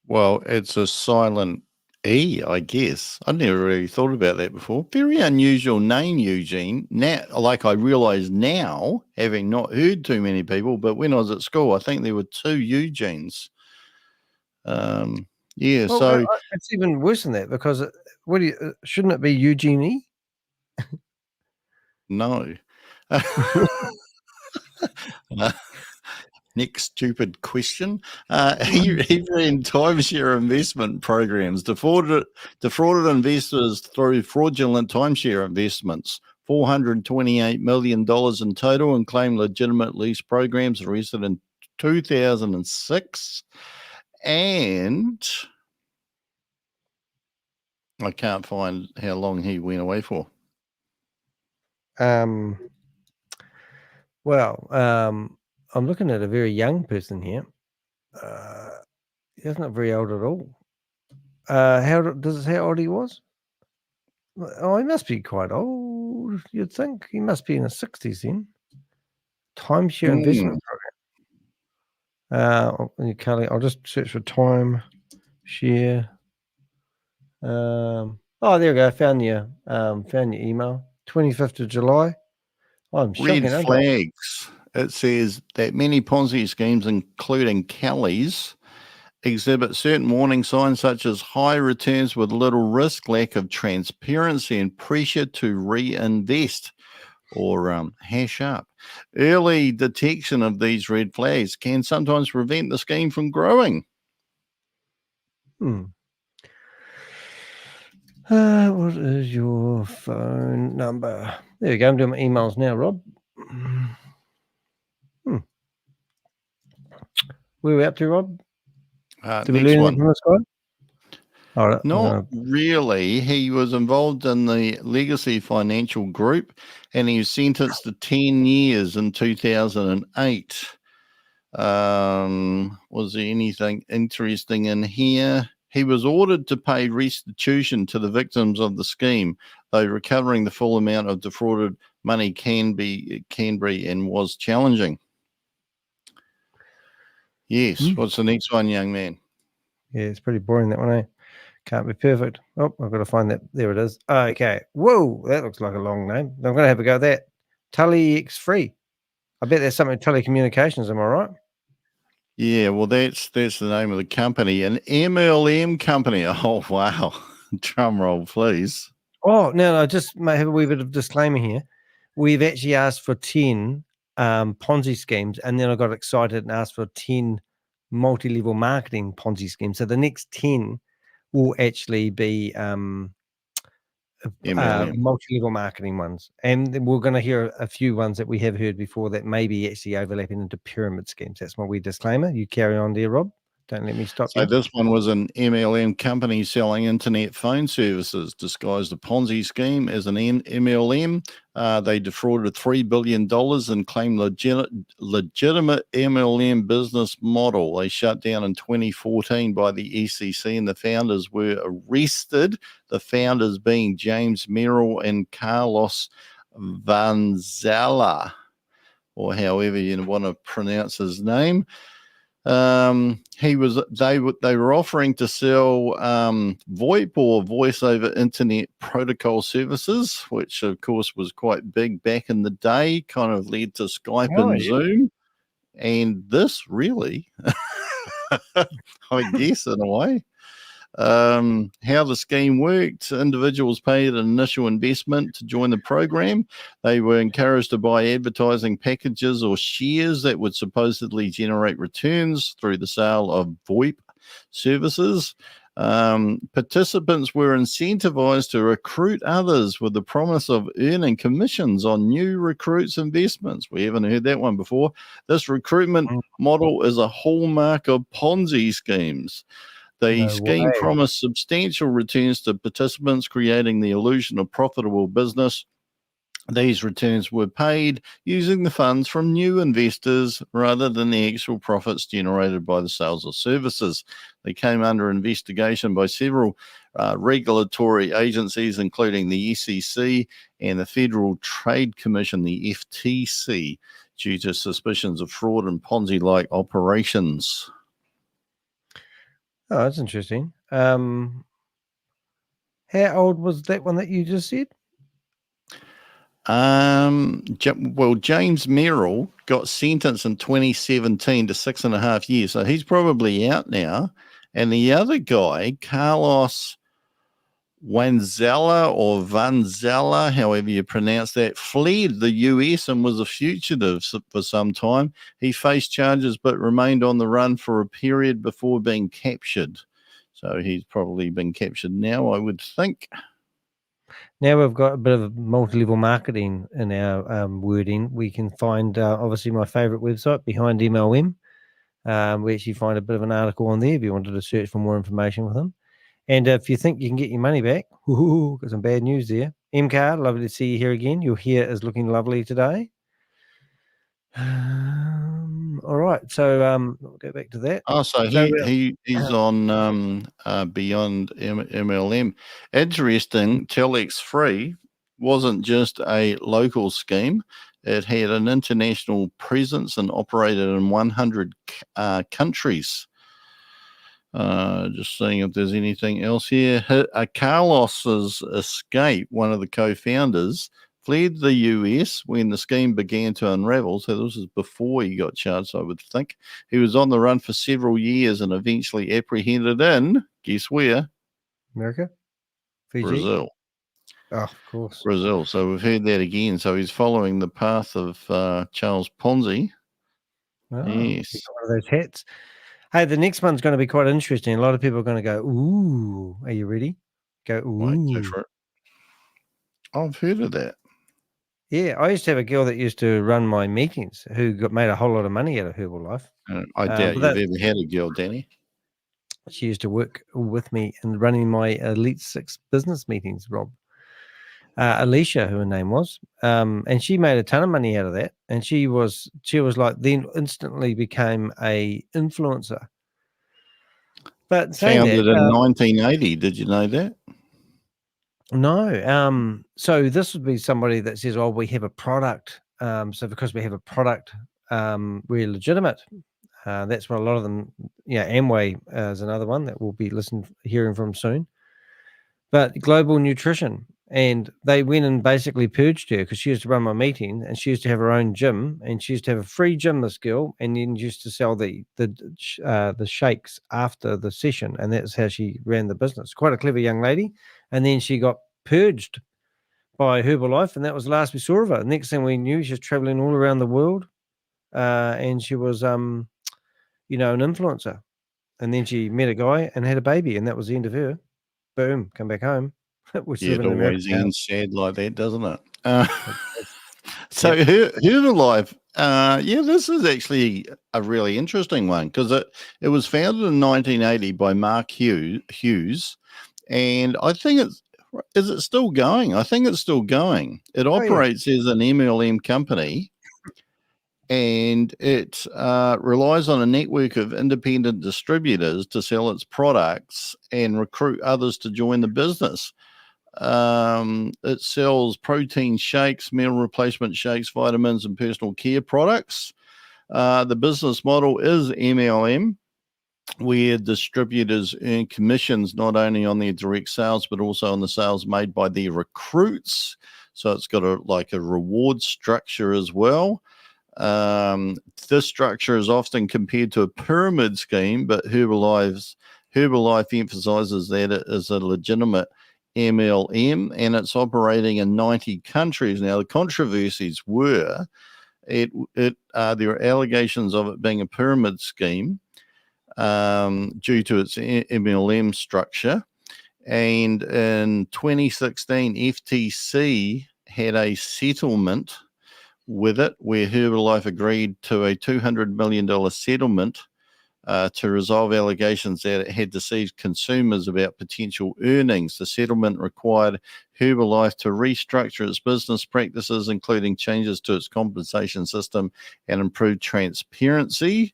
Speaker 2: Well, it's a silent E, I guess. I'd never really thought about that before. Very unusual name, Eugene. Now, like I realise now, having not heard too many people, but when I was at school, I think there were 2 Eugenes. Yeah,
Speaker 1: well,
Speaker 2: so
Speaker 1: it's even worse than that because shouldn't it be Eugenie?
Speaker 2: No. Next stupid question. He ran timeshare investment programs, defrauded investors through fraudulent timeshare investments, $428 million in total, and claimed legitimate lease programs arrested in 2006. And I can't find how long he went away for.
Speaker 1: Well, I'm looking at a very young person here. He's not very old at all. How old he was? Oh, he must be quite old. You'd think he must be in the 60s then. Timeshare investment program. Kelly, I'll just search for timeshare. Oh, there we go. Found your email. 25th of July. I'm shocking.
Speaker 2: Red flags. It says that many Ponzi schemes, including Kelly's, exhibit certain warning signs such as high returns with little risk, lack of transparency, and pressure to reinvest or hash up. Early detection of these red flags can sometimes prevent the scheme from growing.
Speaker 1: What is your phone number? There we go. I'm doing my emails now, Rob. Where are we up to, Rob? Did we learn anything from this guy? All right,
Speaker 2: Not really. He was involved in the Legacy Financial Group, and he was sentenced to 10 years in 2008. Was there anything interesting in here? He was ordered to pay restitution to the victims of the scheme, though recovering the full amount of defrauded money can be and was challenging. Yes. What's the next one, young man?
Speaker 1: Yeah, it's pretty boring, that one, eh? Can't be perfect. Oh, I've got to find that. There it is. Okay. Whoa, that looks like a long name. I'm going to have a go at that. TelexFree. I bet there's something telecommunications. Am I right?
Speaker 2: Yeah, well, that's the name of the company, an MLM company. Oh, wow. Drum roll, please.
Speaker 1: Oh, no, I just might have a wee bit of disclaimer here. We've actually asked for 10 Ponzi schemes, and then I got excited and asked for 10 multi-level marketing Ponzi schemes. So the next 10 will actually be
Speaker 2: MLM.
Speaker 1: multi-level marketing ones. And then we're going to hear a few ones that we have heard before that may be actually overlapping into pyramid schemes. That's my wee disclaimer. You carry on there, Rob. Don't let me stop
Speaker 2: So
Speaker 1: you.
Speaker 2: this one was an MLM company selling internet phone services, disguised a Ponzi scheme as an MLM. They defrauded $3 billion and claimed legitimate MLM business model. They shut down in 2014 by the SEC, and the founders were arrested. The founders being James Merrill and Carlos Vanzala, or however you want to pronounce his name. They were offering to sell VoIP, or voice over internet protocol services, which of course was quite big back in the day, kind of led to Skype and Zoom. And this really, I guess in a way, how the scheme worked: individuals paid an initial investment to join the program. They were encouraged to buy advertising packages or shares that would supposedly generate returns through the sale of VoIP services. Participants were incentivized to recruit others with the promise of earning commissions on new recruits' investments. We haven't heard that one before. This recruitment model is a hallmark of Ponzi schemes. The scheme promised substantial returns to participants, creating the illusion of profitable business. These returns were paid using the funds from new investors rather than the actual profits generated by the sales of services. They came under investigation by several regulatory agencies, including the SEC and the Federal Trade Commission, the FTC, due to suspicions of fraud and Ponzi-like operations.
Speaker 1: Oh, that's interesting. How old was that one that you just said?
Speaker 2: Well, James Merrill got sentenced in 2017 to 6.5 years, so he's probably out now. And the other guy, Carlos Vanzala, however you pronounce that, fled the US and was a fugitive for some time. He faced charges but remained on the run for a period before being captured. So he's probably been captured now, I would think.
Speaker 1: Now we've got a bit of multi-level marketing in our wording. We can find, obviously, my favorite website, Behind MLM. We actually find a bit of an article on there if you wanted to search for more information with them. And if you think you can get your money back, got some bad news there. M-Card, lovely to see you here again. Your hair is looking lovely today. All right, so we'll go back to that.
Speaker 2: Oh, so he's on Beyond MLM. Interesting, TelexFree wasn't just a local scheme. It had an international presence and operated in 100 countries. Just seeing if there's anything else here. Carlos's escape, one of the co-founders, fled the US when the scheme began to unravel. So this is before he got charged, I would think. He was on the run for several years and eventually apprehended in, guess where?
Speaker 1: America? Fiji?
Speaker 2: Brazil.
Speaker 1: Oh, of course.
Speaker 2: Brazil. So we've heard that again. So he's following the path of Charles Ponzi.
Speaker 1: Oh,
Speaker 2: yes.
Speaker 1: one of those hats. Hey, the next one's going to be quite interesting. A lot of people are going to go, ooh. Are you ready? Go, ooh.
Speaker 2: Right, go for it. I've heard of that.
Speaker 1: Yeah, I used to have a girl that used to run my meetings who made a whole lot of money out of Herbalife.
Speaker 2: I doubt you've ever had a girl, Danny.
Speaker 1: She used to work with me in running my Elite 6 business meetings, Rob. Alicia, who her name was, and she made a ton of money out of that. And she was like then instantly became a influencer. But
Speaker 2: founded in 1980, did you know that?
Speaker 1: No. So this would be somebody that says, "Oh, we have a product. So because we have a product, we're legitimate." That's what a lot of them. Yeah, Amway is another one that we'll be hearing from soon. But Global Nutrition, and they went and basically purged her because she used to run my meeting and she used to have her own gym and she used to have a free gym, this girl, and then used to sell the shakes after the session, and that's how she ran the business. Quite a clever young lady, and then she got purged by Herbalife, and that was the last we saw of her. The next thing we knew, she was traveling all around the world, and she was, an influencer. And then she met a guy and had a baby, and that was the end of her. Boom, come back home.
Speaker 2: It always ends sad like that, doesn't it? So Herbalife, this is actually a really interesting one because it was founded in 1980 by Mark Hughes, and I think is it still going? I think it's still going. It operates as an MLM company, and it relies on a network of independent distributors to sell its products and recruit others to join the business. It sells protein shakes, meal replacement shakes, vitamins, and personal care products. The business model is MLM, where distributors earn commissions not only on their direct sales, but also on the sales made by their recruits. So it's got a reward structure as well. This structure is often compared to a pyramid scheme, but Herbalife emphasizes that it is a legitimate MLM, and it's operating in 90 countries. Now, the controversies were there are allegations of it being a pyramid scheme due to its MLM structure. And in 2016, FTC had a settlement with it where Herbalife agreed to a $200 million settlement to resolve allegations that it had deceived consumers about potential earnings. The settlement required Herbalife to restructure its business practices, including changes to its compensation system and improved transparency.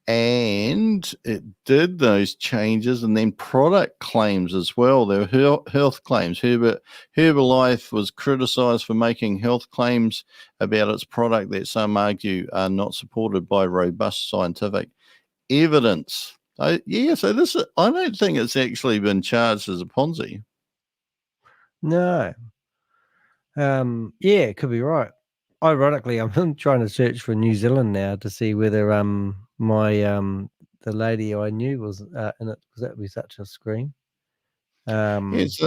Speaker 2: And it did those changes, and then product claims as well. There were health claims. Herbalife was criticized for making health claims about its product that some argue are not supported by robust scientific evidence. So this I don't think it's actually been charged as a Ponzi.
Speaker 1: No. It could be right. Ironically, I'm trying to search for New Zealand now to see whether the lady I knew was in it, because that would be such a scream.
Speaker 2: There's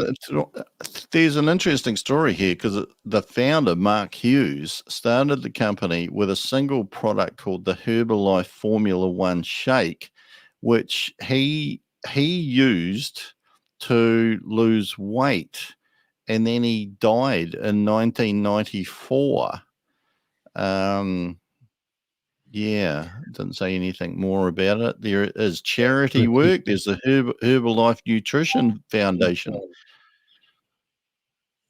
Speaker 2: an interesting story here because the founder, Mark Hughes, started the company with a single product called the Herbalife Formula One shake, which he used to lose weight, and then he died in 1994. Didn't say anything more about it. There is charity work. There's the Herbalife Nutrition Foundation.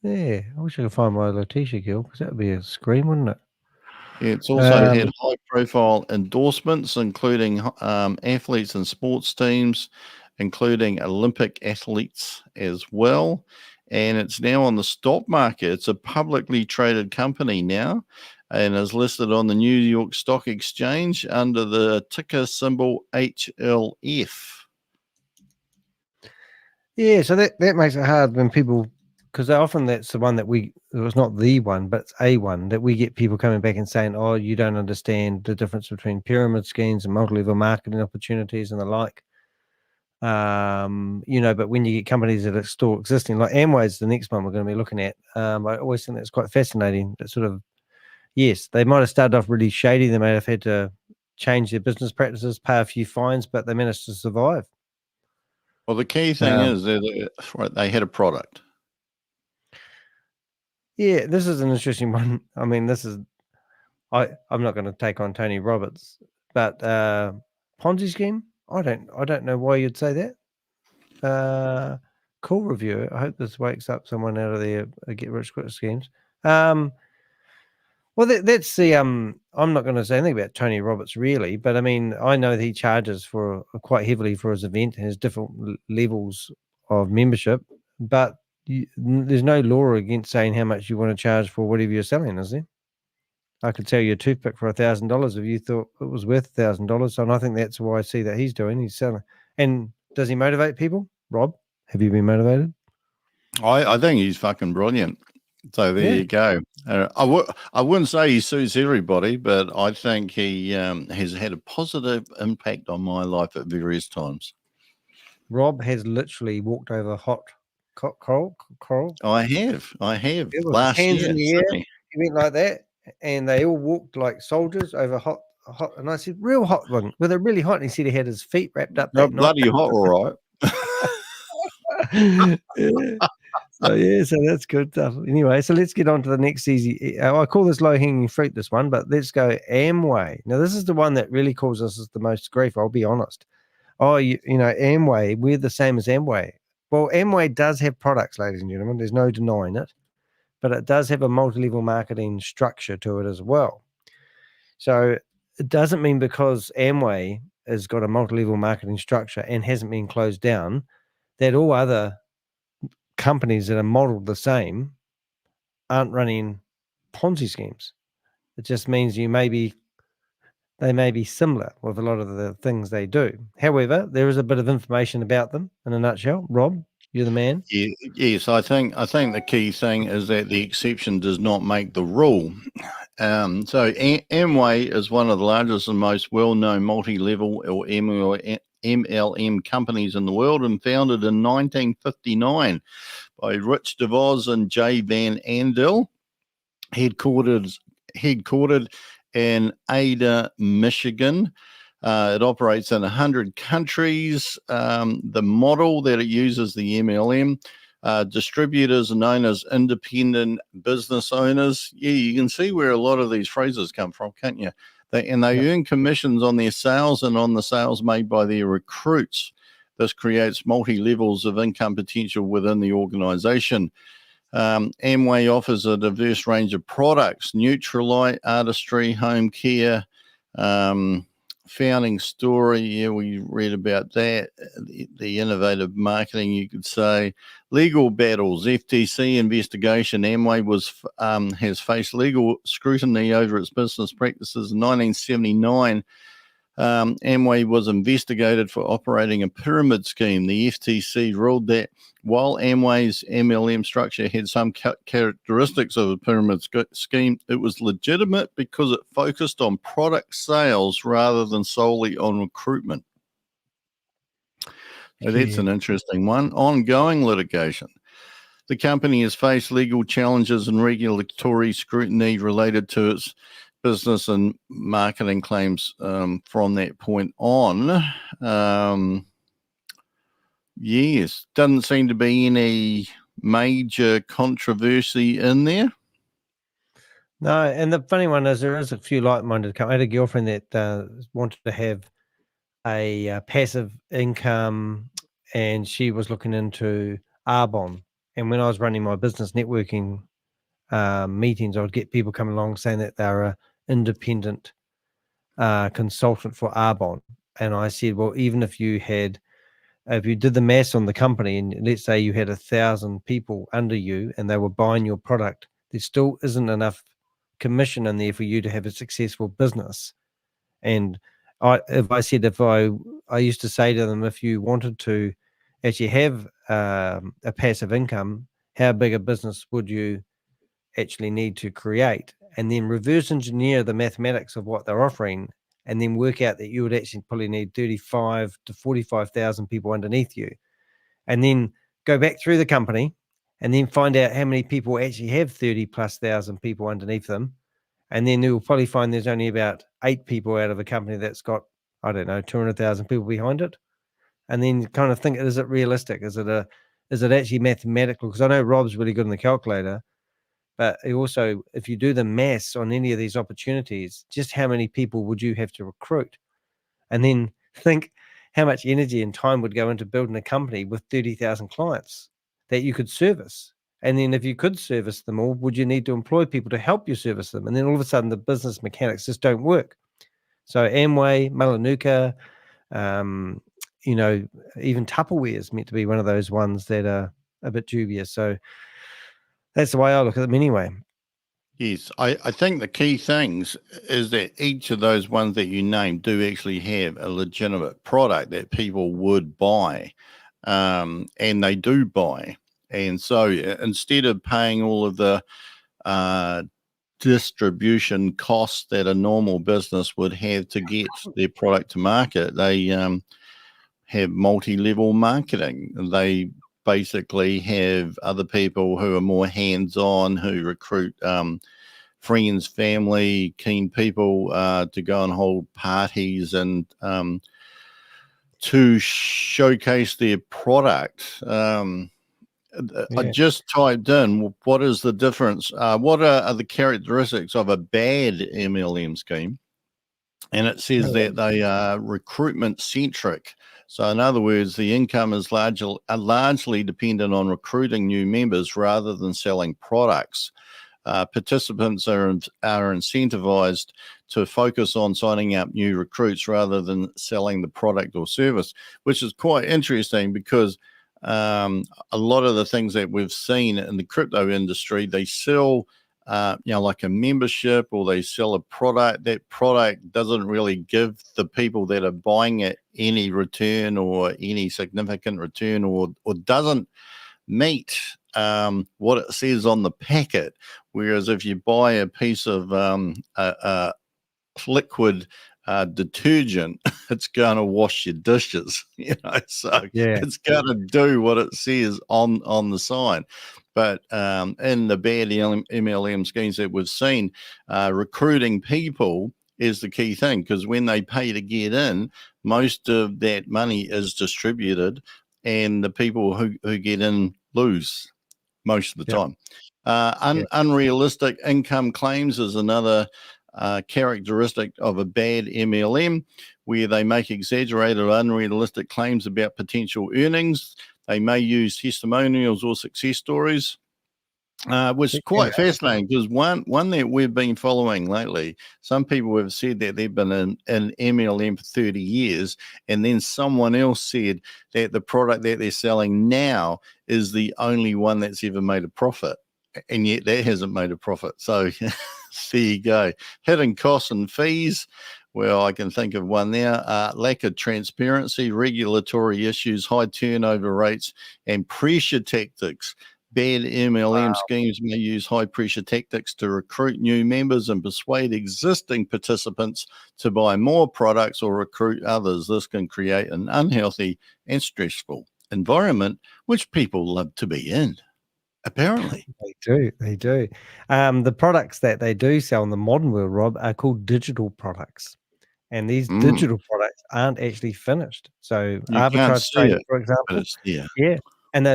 Speaker 1: Yeah, I wish I could find my Letitia girl, because that would be a scream, wouldn't it?
Speaker 2: It's also had high-profile endorsements, including athletes and sports teams, including Olympic athletes as well. And it's now on the stock market. It's a publicly traded company now, and is listed on the New York Stock Exchange under the ticker symbol HLF.
Speaker 1: Yeah, so that makes it hard when people, because often that's the one that it's not the one, but it's a one that we get people coming back and saying, oh, you don't understand the difference between pyramid schemes and multi-level marketing opportunities and the like. But when you get companies that are still existing, like Amway is the next one we're going to be looking at. I always think that's quite fascinating. That sort of, yes, they might have started off really shady. They may have had to change their business practices, pay a few fines, but they managed to survive.
Speaker 2: Well, the key thing is they had a product.
Speaker 1: Yeah, this is an interesting one. I mean, I'm not going to take on Tony Roberts, but Ponzi scheme. I don't know why you'd say that. Cool review. I hope this wakes up someone out of their get rich quick schemes. Well, that's the I'm not going to say anything about Tony Roberts really, but I mean, I know that he charges for quite heavily for his event, has different levels of membership, but there's no law against saying how much you want to charge for whatever you're selling, is there? I could sell you a toothpick for $1,000 if you thought it was worth $1,000. And I think that's why I see that he's doing. He's selling. And does he motivate people? Rob, have you been motivated?
Speaker 2: I think he's fucking brilliant. So there you go. I wouldn't say he suits everybody, but I think he has had a positive impact on my life at various times.
Speaker 1: Rob has literally walked over hot Coral.
Speaker 2: I have.
Speaker 1: Yeah, with his
Speaker 2: Last
Speaker 1: hands
Speaker 2: year,
Speaker 1: in the air.
Speaker 2: Sydney.
Speaker 1: He went like that, and they all walked like soldiers over hot. And I said, real hot one. Were they really hot? And he said he had his feet wrapped up
Speaker 2: Oh,
Speaker 1: that night.
Speaker 2: bloody hot, all right.
Speaker 1: Yeah. So that's good stuff. Anyway, so let's get on to the next easy. I call this low-hanging fruit, this one, but let's go Amway. Now, this is the one that really causes us the most grief, I'll be honest. Oh, you know, Amway, we're the same as Amway. Well, Amway does have products, ladies and gentlemen. There's no denying it. But it does have a multi-level marketing structure to it as well. So it doesn't mean because Amway has got a multi-level marketing structure and hasn't been closed down that all other companies that are modeled the same aren't running Ponzi schemes. It just means they may be similar with a lot of the things they do. However, there is a bit of information about them in a nutshell. Rob, you're the man.
Speaker 2: Yes, I think the key thing is that the exception does not make the rule. So Amway is one of the largest and most well-known multi-level or MLM companies in the world, and founded in 1959 by Rich DeVos and J. Van Andel, headquartered in Ada, Michigan. It operates in 100 countries. The model that it uses, the MLM, distributors are known as independent business owners. Yeah, you can see where a lot of these phrases come from, can't you? They earn commissions on their sales and on the sales made by their recruits. This creates multi-levels of income potential within the organization. Amway offers a diverse range of products: Neutralite, artistry, home care, founding story. Yeah, we read about that. The innovative marketing, you could say. Legal battles, FTC investigation. Amway has faced legal scrutiny over its business practices. In 1979, Amway was investigated for operating a pyramid scheme. The FTC ruled that while Amway's MLM structure had some characteristics of a pyramid scheme, it was legitimate because it focused on product sales rather than solely on recruitment. So that's an interesting one. Ongoing litigation. The company has faced legal challenges and regulatory scrutiny related to its business and marketing claims from that point on. Yes, doesn't seem to be any major controversy in there.
Speaker 1: No, and the funny one is there is a few like-minded companies. I had a girlfriend that wanted to have a passive income, and she was looking into Arbonne. And when I was running my business networking meetings, I would get people come along saying that they're an independent consultant for Arbonne. And I said, well, even if you did the maths on the company, and let's say you had 1,000 people under you and they were buying your product, there still isn't enough commission in there for you to have a successful business. And I used to say to them, if you wanted to actually have a passive income, how big a business would you actually need to create? And then reverse engineer the mathematics of what they're offering, and then work out that you would actually probably need 35 to 45,000 people underneath you. And then go back through the company and then find out how many people actually have 30,000+ people underneath them. And then you'll probably find there's only about 8 people out of a company that's got, 200,000 people behind it. And then kind of think, is it realistic? Is it actually mathematical? Because I know Rob's really good on the calculator, but also, if you do the maths on any of these opportunities, just how many people would you have to recruit? And then think how much energy and time would go into building a company with 30,000 clients that you could service. And then if you could service them all, would you need to employ people to help you service them? And then all of a sudden, the business mechanics just don't work. So Amway, Malanuka, even Tupperware is meant to be one of those ones that are a bit dubious. So that's the way I look at them anyway.
Speaker 2: Yes, I think the key things is that each of those ones that you named do actually have a legitimate product that people would buy, and they do buy. And so instead of paying all of the distribution costs that a normal business would have to get their product to market, they have multi-level marketing. They basically have other people who are more hands-on, who recruit friends, family, keen people to go and hold parties and to showcase their product. I just typed in, what is the difference? What are the characteristics of a bad MLM scheme? And it says that they are recruitment centric. So in other words, the income is largely dependent on recruiting new members rather than selling products. Participants are incentivized to focus on signing up new recruits rather than selling the product or service, which is quite interesting because a lot of the things that we've seen in the crypto industry, they sell like a membership, or they sell a product. That product doesn't really give the people that are buying it any return or any significant return, or doesn't meet what it says on the packet. Whereas if you buy a piece of liquid detergent, it's going to wash your dishes, so it's going to do what it says on the sign. But in the bad MLM schemes that we've seen, recruiting people is the key thing, because when they pay to get in, most of that money is distributed, and the people who get in lose most of the time. Unrealistic income claims is another characteristic of a bad MLM, where they make exaggerated or unrealistic claims about potential earnings. They may use testimonials or success stories, which is quite fascinating, because one that we've been following lately, some people have said that they've been in MLM for 30 years, and then someone else said that the product that they're selling now is the only one that's ever made a profit, and yet that hasn't made a profit. So there you go. Hidden costs and fees. Well, I can think of one now. Lack of transparency, regulatory issues, high turnover rates, and pressure tactics. Bad MLM schemes may use high-pressure tactics to recruit new members and persuade existing participants to buy more products or recruit others. This can create an unhealthy and stressful environment, which people love to be in, apparently.
Speaker 1: They do. The products that they do sell in the modern world, Rob, are called digital products. And these digital products aren't actually finished. So
Speaker 2: you
Speaker 1: arbitrage trading, for example,
Speaker 2: but it's there.
Speaker 1: Yeah. And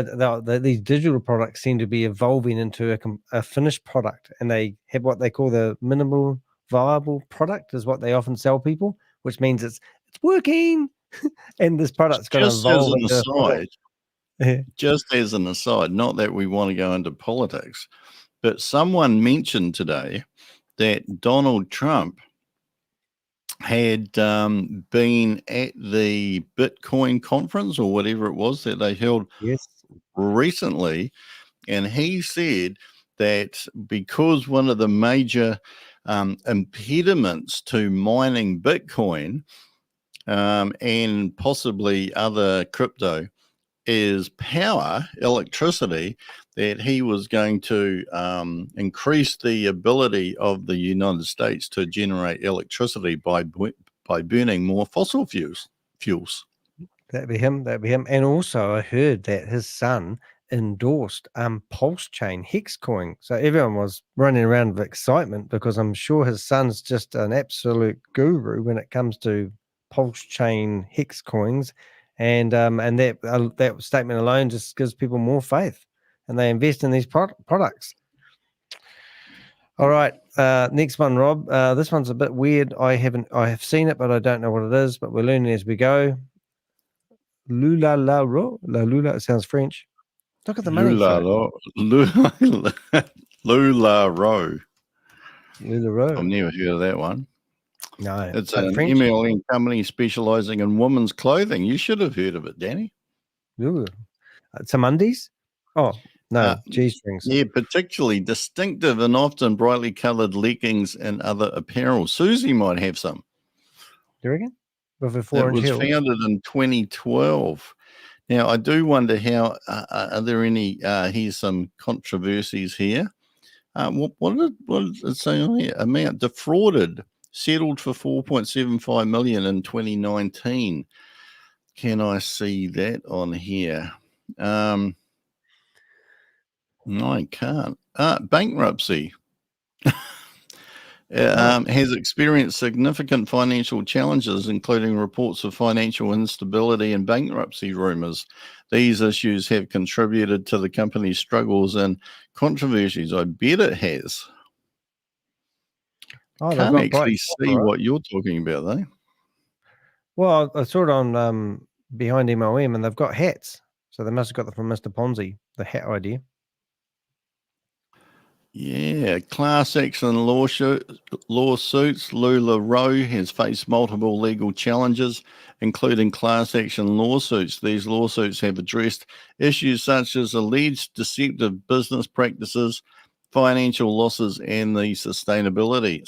Speaker 1: these digital products seem to be evolving into a finished product, and they have what they call the minimal viable product is what they often sell people, which means it's working. And this product's going to evolve into a product.
Speaker 2: Just as an aside, not that we want to go into politics, but someone mentioned today that Donald Trump had been at the Bitcoin conference, or whatever it was that they held recently, and he said that because one of the major impediments to mining Bitcoin and possibly other crypto is power, electricity, that he was going to increase the ability of the United States to generate electricity by burning more fossil fuels.
Speaker 1: That'd be him. And also, I heard that his son endorsed Pulse Chain Hex Coin. So everyone was running around with excitement, because I'm sure his son's just an absolute guru when it comes to Pulse Chain Hex coins. And that statement alone just gives people more faith, and they invest in these products. All right, next one, Rob. This one's a bit weird. I have seen it, but I don't know what it is. But we're learning as we go. LuLaRoe. It sounds French. Look at the money.
Speaker 2: LuLaRoe.
Speaker 1: LuLaRoe.
Speaker 2: I've never heard of that one.
Speaker 1: No,
Speaker 2: it's an MLM company specializing in women's clothing. You should have heard of it, Danny.
Speaker 1: Ooh. Some undies? Oh, no, G-strings.
Speaker 2: Yeah, particularly distinctive and often brightly colored leggings and other apparel. Susie might have some.
Speaker 1: You reckon? With a 4-inch
Speaker 2: heel. It was
Speaker 1: heel.
Speaker 2: founded in 2012. Now, I do wonder how, are there any, here's some controversies here. What did it say on here? Amount defrauded, settled for $4.75 million in 2019. Can I see that on here? No, I can't. Bankruptcy. Has experienced significant financial challenges, including reports of financial instability and bankruptcy rumors. These issues have contributed to the company's struggles and controversies. I bet it has. Can't actually see what you're talking about, though.
Speaker 1: Well, I saw it on Behind MLM, and they've got hats. So they must have got them from Mr. Ponzi, the hat idea.
Speaker 2: Yeah, class action lawsuits. LuLaRoe has faced multiple legal challenges, including class action lawsuits. These lawsuits have addressed issues such as alleged deceptive business practices, financial losses, and the sustainability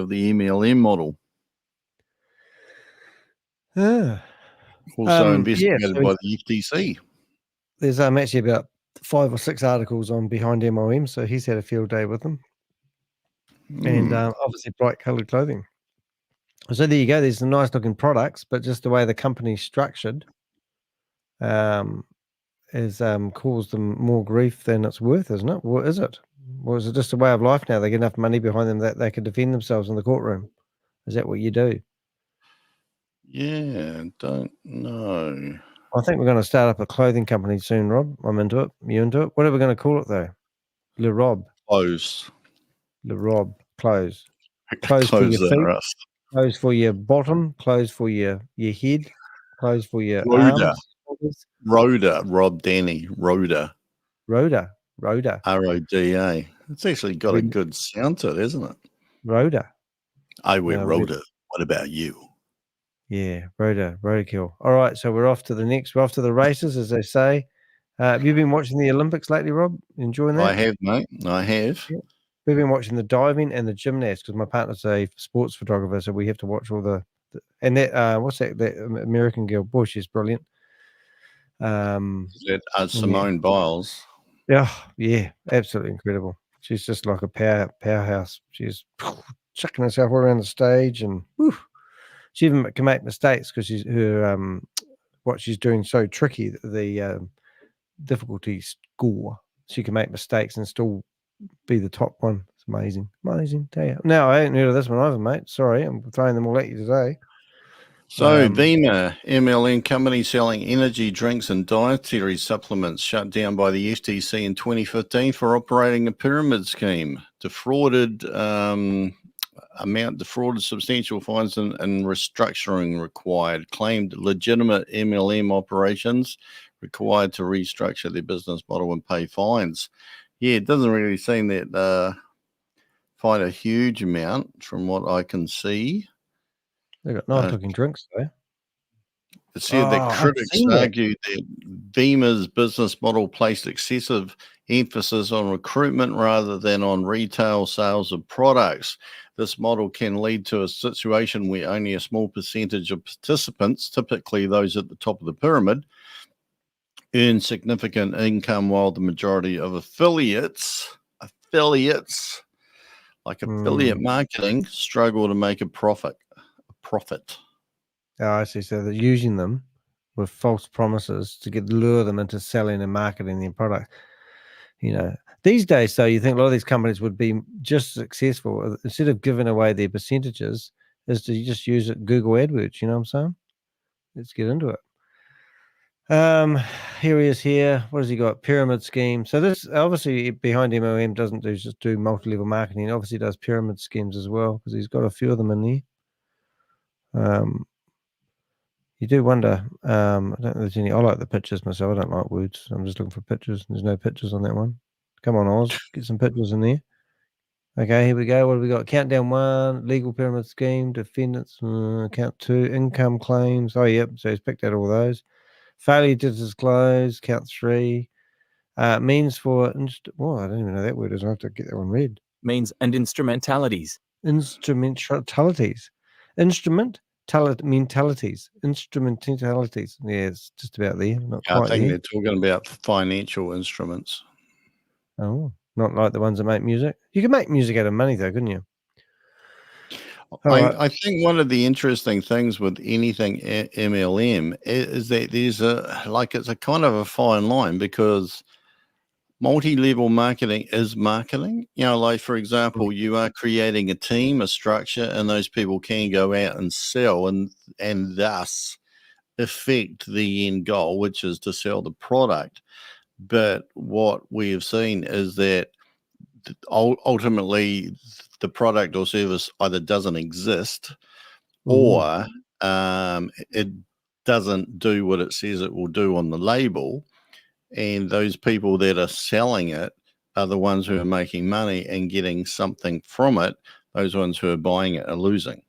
Speaker 2: of the MLM model. Also investigated by the FTC.
Speaker 1: There's actually about 5 or 6 articles on Behind MLM, so he's had a field day with them. And obviously bright coloured clothing. So there you go. There's some nice looking products, but just the way the company's structured has caused them more grief than it's worth, isn't it? What is it? Or is it just a way of life now? They get enough money behind them that they can defend themselves in the courtroom. Is that what you do?
Speaker 2: Yeah, don't know.
Speaker 1: I think we're going to start up a clothing company soon, Rob. I'm into it. You into it? What are we going to call it, though?
Speaker 2: Clothes.
Speaker 1: Clothes. Clothes for your feet. Clothes for your bottom. Clothes for your head. Clothes for your arms.
Speaker 2: Rhoda. Rob Danny. Rhoda.
Speaker 1: Rhoda.
Speaker 2: R-O-D-A. It's actually got a good sound to it, isn't it?
Speaker 1: Rhoda.
Speaker 2: I wear Rhoda. What about you?
Speaker 1: Yeah, roadkill. All right, so we're off to the races, as they say. Have you been watching the Olympics lately, Rob? Enjoying that?
Speaker 2: I have, mate. I have.
Speaker 1: Yeah. We've been watching the diving and the gymnasts because my partner's a sports photographer, so we have to watch all the and that what's that American girl? Boy, she's brilliant.
Speaker 2: Simone Biles.
Speaker 1: Yeah, absolutely incredible. She's just like a powerhouse. She's chucking herself all around the stage and she even can make mistakes because what she's doing so tricky. The difficulty score, she can make mistakes and still be the top one. It's amazing. Tell you. No, I ain't heard of this one either, mate. Sorry, I'm throwing them all at you today.
Speaker 2: So Vemma, MLM company selling energy drinks and dietary supplements, shut down by the FTC in 2015 for operating a pyramid scheme. Defrauded substantial fines and restructuring required. Claimed legitimate MLM operations required to restructure their business model and pay fines. Yeah, it doesn't really seem that fine a huge amount from what I can see.
Speaker 1: They've got nice looking drinks though.
Speaker 2: It said that critics argued that Vemma's business model placed excessive emphasis on recruitment rather than on retail sales of products. This model can lead to a situation where only a small percentage of participants, typically those at the top of the pyramid, earn significant income while the majority of affiliates like affiliate marketing struggle to make a profit.
Speaker 1: Oh, I see. So they're using them with false promises to lure them into selling and marketing their product. You know, these days, though, you think a lot of these companies would be just successful instead of giving away their percentages, is to just use it Google AdWords. You know what I'm saying? Let's get into it. Here he is here. What has he got? Pyramid scheme. So this obviously Behind MLM doesn't just do multi-level marketing. It obviously does pyramid schemes as well because he's got a few of them in there. You do wonder. I don't know if there's any. I like the pictures myself. I don't like words. I'm just looking for pictures. There's no pictures on that one. Come on, Oz. Get some pictures in there. Okay, here we go. What have we got? Countdown 1, legal pyramid scheme, defendants, count 2, income claims. Oh, yep. So he's picked out all those. Failure to disclose, count 3. Means for, I don't even know that word is. I have to get that one read.
Speaker 3: Means and instrumentalities.
Speaker 1: Instrumentalities. Instrumentalities. Yeah, it's just about there. Not quite
Speaker 2: I think they're talking about financial instruments.
Speaker 1: Oh, not like the ones that make music. You can make music out of money, though, couldn't you?
Speaker 2: I think one of the interesting things with anything MLM is that there's it's a kind of a fine line, because multi-level marketing is marketing. Like, for example, you are creating a team, a structure, and those people can go out and sell and thus affect the end goal, which is to sell the product. But what we have seen is that ultimately the product or service either doesn't exist or it doesn't do what it says it will do on the label. And those people that are selling it are the ones who are making money and getting something from it. Those ones who are buying it are losing.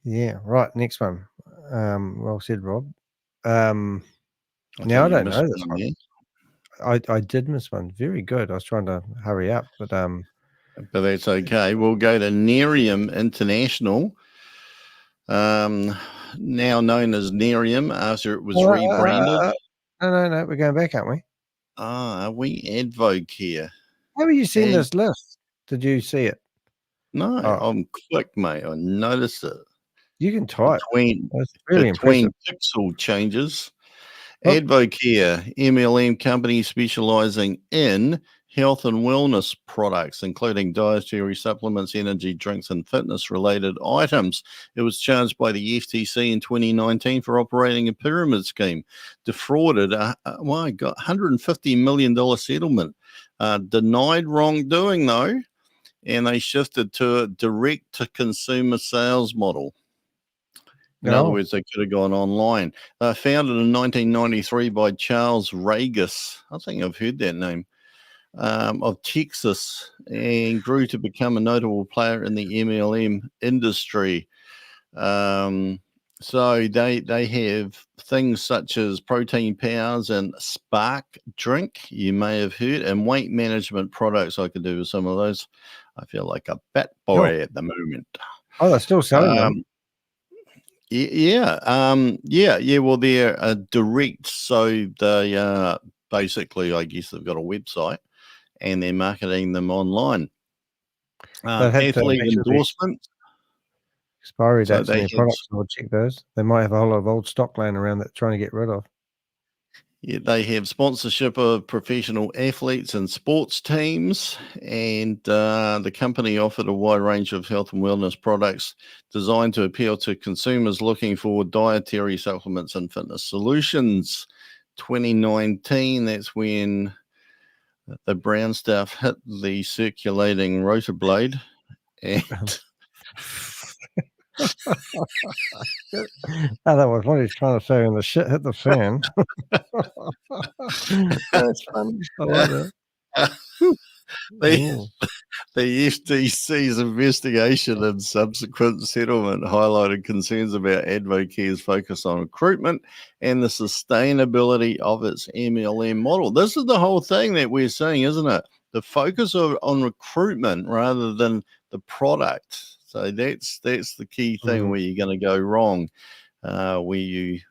Speaker 1: Yeah, right. Next one. Well said, Rob. Now I don't know this one. I did miss one. Very good. I was trying to hurry up, but
Speaker 2: that's okay. We'll go to Nerium International, now known as Nerium after it was rebranded.
Speaker 1: No. We're going back, aren't we?
Speaker 2: Are we AdvoCare?
Speaker 1: How have you seen this list? Did you see it?
Speaker 2: No, I'm quick, mate. I noticed it.
Speaker 1: You can type.
Speaker 2: That's
Speaker 1: really
Speaker 2: between
Speaker 1: impressive.
Speaker 2: pixel changes. AdvoCare, MLM company specializing in health and wellness products, including dietary supplements, energy drinks, and fitness-related items. It was charged by the FTC in 2019 for operating a pyramid scheme, defrauded $150 million settlement, denied wrongdoing, though, and they shifted to a direct-to-consumer sales model. In other words, they could have gone online. Founded in 1993 by Charles Regis, I think I've heard that name, of Texas, and grew to become a notable player in the MLM industry. So they have things such as protein powers and Spark drink, you may have heard, and weight management products. I could do with some of those. I feel like a fat boy at the moment.
Speaker 1: Oh, they're still selling them.
Speaker 2: Yeah. Well, they're direct, so they basically, I guess, they've got a website and they're marketing them online. Athlete endorsement.
Speaker 1: Expiry dates on their products. I'll check those. They might have a whole lot of old stock laying around that they're trying to get rid of.
Speaker 2: Yeah, they have sponsorship of professional athletes and sports teams, and the company offered a wide range of health and wellness products designed to appeal to consumers looking for dietary supplements and fitness solutions. 2019, that's when the brown stuff hit the circulating rotor blade, and
Speaker 1: that was what he's trying to say when the shit hit the fan. That's funny. I like that.
Speaker 2: The FTC's investigation and subsequent settlement highlighted concerns about AdvoCare's focus on recruitment and the sustainability of its MLM model. This is the whole thing that we're seeing, isn't it? The focus on recruitment rather than the product. So that's the key thing where you're going to go wrong. They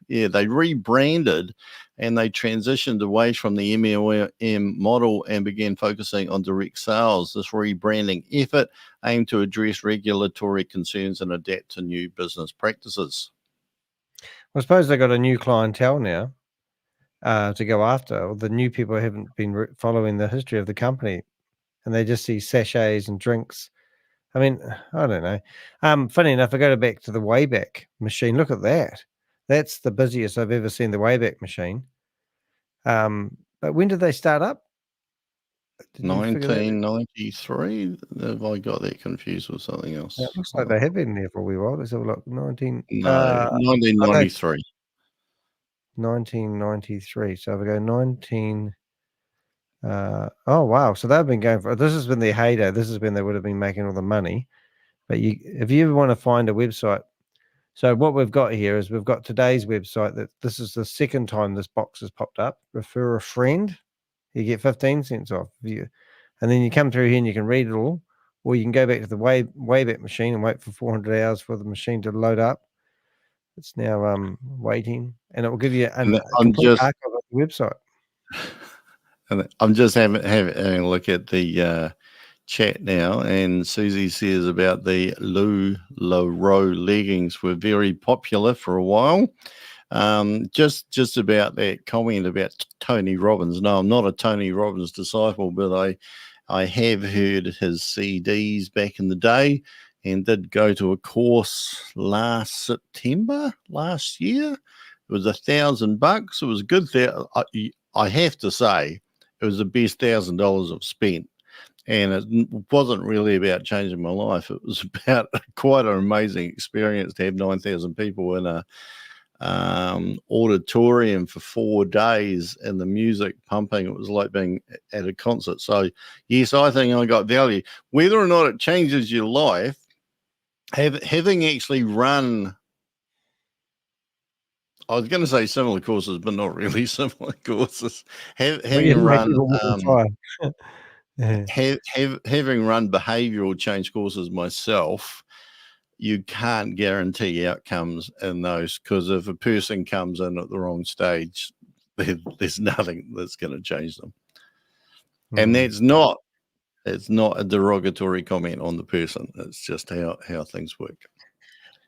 Speaker 2: rebranded and they transitioned away from the MLM model and began focusing on direct sales. This rebranding effort aimed to address regulatory concerns and adapt to new business practices.
Speaker 1: I suppose they got a new clientele now to go after. The new people haven't been following the history of the company, and they just see sachets and drinks. I mean, I don't know. Funny enough, I go back to the Wayback Machine. Look at that. That's the busiest I've ever seen the Wayback Machine. But when did they start up?
Speaker 2: 1993. Have I got that confused with something else?
Speaker 1: It looks like they have been there for a wee while. Let's have a look.
Speaker 2: 1993.
Speaker 1: 1993. So if we go 19. Oh wow! So they've been going for. This has been their heyday. This is when they would have been making all the money. But if you ever want to find a website, so what we've got here is we've got today's website. That this is the second time this box has popped up. Refer a friend, you get 15 cents off. And then you come through here and you can read it all, or you can go back to the Wayback Machine and wait for 400 hours for the machine to load up. It's now waiting, and it will give you a complete archive of the website.
Speaker 2: And I'm just having a look at the chat now, and Susie says about the LuLaRoe leggings were very popular for a while. Just about that comment about Tony Robbins. No, I'm not a Tony Robbins disciple, but I have heard his CDs back in the day, and did go to a course last year. It was $1,000. It was good. I have to say, it was the best $1,000 I've spent. And it wasn't really about changing my life. It was about quite an amazing experience to have 9,000 people in a auditorium for 4 days and the music pumping. It was like being at a concert. So, yes, I think I got value. Whether or not it changes your life, having actually run, I was going to say similar courses, but not really similar courses. Having run having run behavioral change courses myself, you can't guarantee outcomes in those, because if a person comes in at the wrong stage, there's nothing that's going to change them. And it's not a derogatory comment on the person. It's just how things work.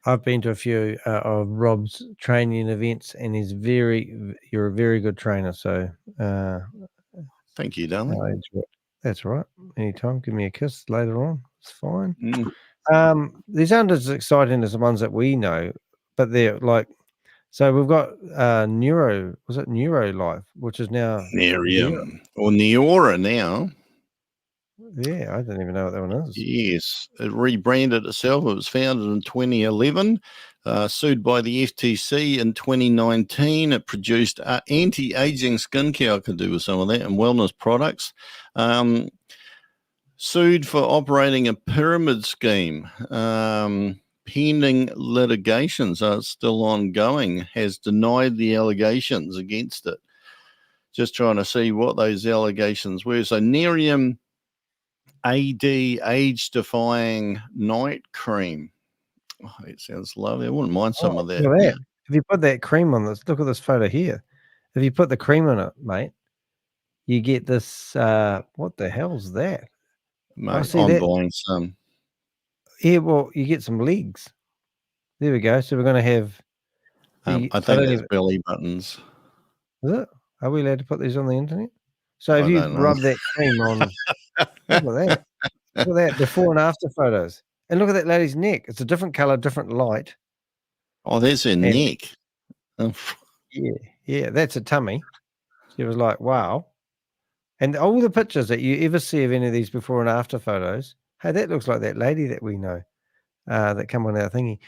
Speaker 1: I've been to a few of Rob's training events, and you're a very good trainer. So
Speaker 2: thank you, darling.
Speaker 1: That's right. Anytime, give me a kiss later on. It's fine. These aren't as exciting as the ones that we know, but they're like, so we've got Neuro, was it Neurolife, which is now
Speaker 2: Nerium or Neora now.
Speaker 1: Yeah, I don't even know what that one is.
Speaker 2: Yes, it rebranded itself. It was founded in 2011, sued by the FTC in 2019. It produced anti-aging skincare, I could do with some of that, and wellness products. Sued for operating a pyramid scheme, pending litigation, so it's still ongoing, has denied the allegations against it. Just trying to see what those allegations were. So Nerium AD, age-defying night cream. Oh, it sounds lovely. I wouldn't mind some of that.
Speaker 1: Look at that. If you put that cream on this, look at this photo here. If you put the cream on it, mate, you get this. What the hell's that?
Speaker 2: Mate, I'm buying some.
Speaker 1: Yeah, well, you get some legs. There we go. So we're going to have.
Speaker 2: I think it's belly buttons.
Speaker 1: Is it? Are we allowed to put these on the internet? So if you rub that cream on, look at that. Look at that before and after photos, and look at that lady's neck. It's a different color, different light.
Speaker 2: Oh, there's her neck.
Speaker 1: Yeah, that's a tummy. She was like, wow. And all the pictures that you ever see of any of these before and after photos, hey, that looks like that lady that we know that come on our thingy.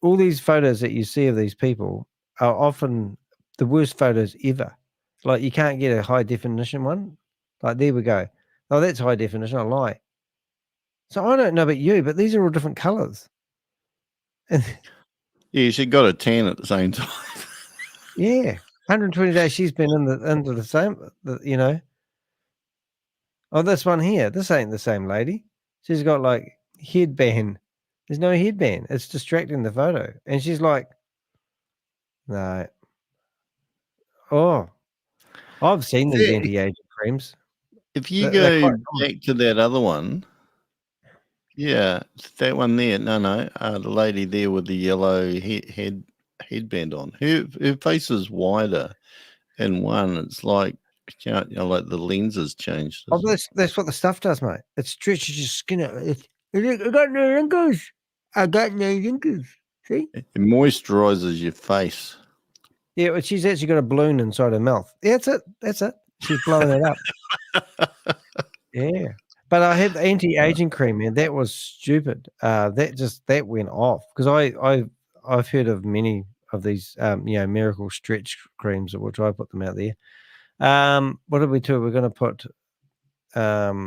Speaker 1: All these photos that you see of these people are often the worst photos ever. Like you can't get a high definition one. Like there we go. Oh, that's high definition. I lie. So I don't know about you, but these are all different colors.
Speaker 2: Yeah, she got a tan at the same time.
Speaker 1: Yeah, 120 days she's been into the same, you know. Oh, this one here, this ain't the same lady. She's got like headband. There's no headband. It's distracting the photo. And she's like, no. Oh, I've seen these anti-aging creams.
Speaker 2: If you go back to that other one, yeah, that one there. No, the lady there with the yellow headband on. Her face is wider in one. It's like, like the lens has changed.
Speaker 1: Oh, that's what the stuff does, mate. It stretches your skin out. I got no wrinkles. I got no wrinkles. See?
Speaker 2: It moisturizes your face.
Speaker 1: Yeah, but she's actually got a balloon inside her mouth. Yeah, that's it. She's blowing it up. Yeah. But I had the anti-aging cream, man. That was stupid. That went off because I've heard of many of these miracle stretch creams, which I put them out there. What did we do? We're going to put. I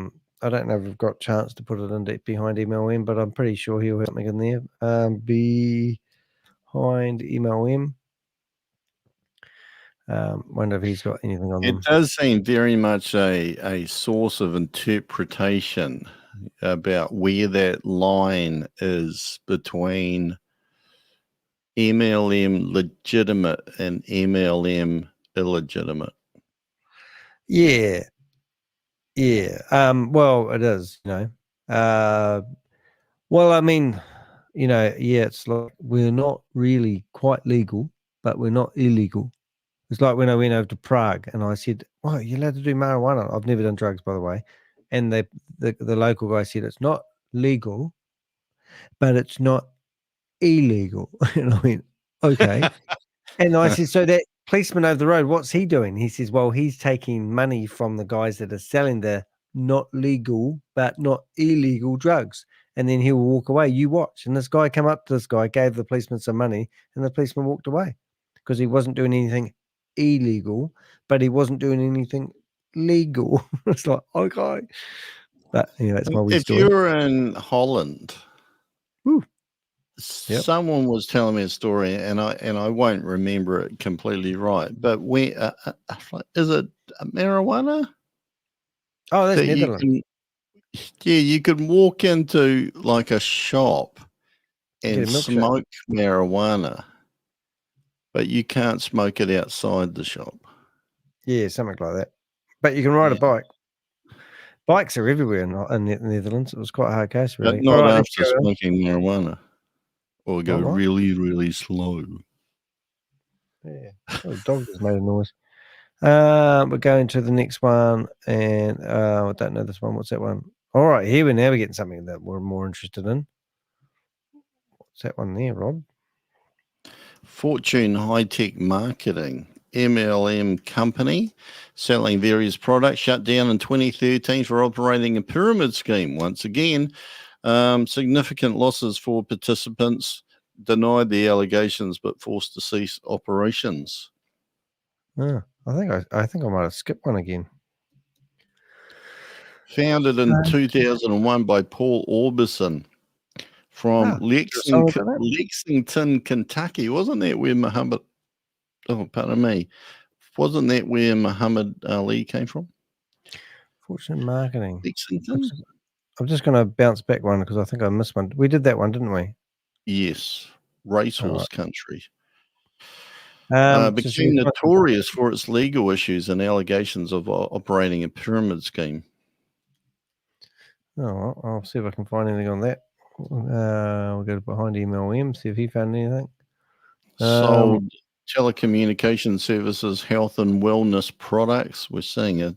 Speaker 1: don't know if we've got a chance to put it in behind MLM, but I'm pretty sure he'll have something in there. Behind MLM. Wonder if he's got anything on them.
Speaker 2: It does seem very much a source of interpretation about where that line is between MLM legitimate and MLM illegitimate.
Speaker 1: Yeah. Yeah. Well, it is, well, I mean, yeah, it's like we're not really quite legal, but we're not illegal. It's like when I went over to Prague and I said, "Well, you're allowed to do marijuana." I've never done drugs, by the way. And the local guy said, "It's not legal, but it's not illegal." And I went, "Okay." And I said, "So that policeman over the road, what's he doing?" He says, "Well, he's taking money from the guys that are selling the not legal but not illegal drugs. And then he'll walk away. You watch." And this guy came up to this guy, gave the policeman some money, and the policeman walked away because he wasn't doing anything illegal, but he wasn't doing anything legal. It's like, okay. But it's my weird
Speaker 2: If
Speaker 1: story.
Speaker 2: you're in Holland,
Speaker 1: Woo. Yep.
Speaker 2: someone was telling me a story, and I won't remember it completely right. But is it marijuana?
Speaker 1: Oh, that's
Speaker 2: That you
Speaker 1: Netherlands.
Speaker 2: you could walk into like a shop
Speaker 1: Get a
Speaker 2: and
Speaker 1: milkshake.
Speaker 2: smoke marijuana, but you can't smoke it outside the shop.
Speaker 1: Yeah, something like that. But you can ride a bike. Bikes are everywhere in the Netherlands. It was quite a hard case,
Speaker 2: But
Speaker 1: really.
Speaker 2: not
Speaker 1: All right,
Speaker 2: after smoking marijuana, or go
Speaker 1: What?
Speaker 2: really, really slow.
Speaker 1: Yeah. Oh, the dog just made a noise. We're going to the next one, and I don't know this one. What's that one? All right, here we're now getting something that we're more interested in. What's that one there, Rob?
Speaker 2: Fortune High-Tech Marketing, MLM company, selling various products, shut down in 2013 for operating a pyramid scheme. Once again, significant losses for participants, denied the allegations but forced to cease operations.
Speaker 1: I think I might have skipped one again.
Speaker 2: Founded in 2001 by Paul Orbison from Lexington, Kentucky. Wasn't that where Muhammad Ali came from?
Speaker 1: Fortune Marketing.
Speaker 2: Lexington?
Speaker 1: I'm just going to bounce back one because I think I missed one. We did that one, didn't we?
Speaker 2: Yes. Racehorse country. Became notorious for its legal issues and allegations of operating a pyramid scheme.
Speaker 1: Oh, well, I'll see if I can find anything on that. We'll go behind MLM, see if he found anything.
Speaker 2: Sold telecommunication services, health and wellness products. We're seeing a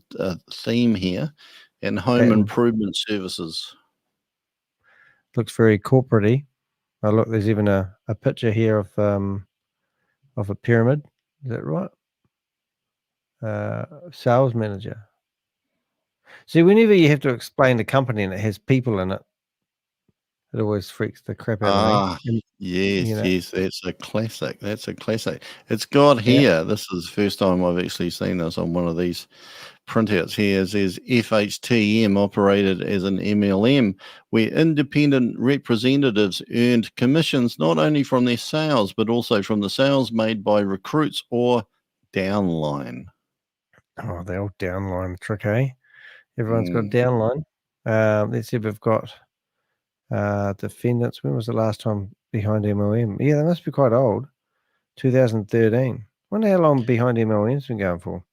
Speaker 2: theme here, and home improvement services.
Speaker 1: Looks very corporate-y. Oh, look, there's even a picture here of a pyramid. Is that right? Sales manager. See, whenever you have to explain the company and it has people in it, it always freaks the crap out of me.
Speaker 2: Yes, that's a classic. That's a classic. It's got here. This is the first time I've actually seen this on one of these printouts here. It says FHTM operated as an MLM where independent representatives earned commissions not only from their sales but also from the sales made by recruits or downline.
Speaker 1: Oh, the old downline trick, eh? Everyone's got a downline. Let's see if we've got defendants. When was the last time behind MLM? Yeah, they must be quite old. 2013. Wonder how long behind MLM's been going for.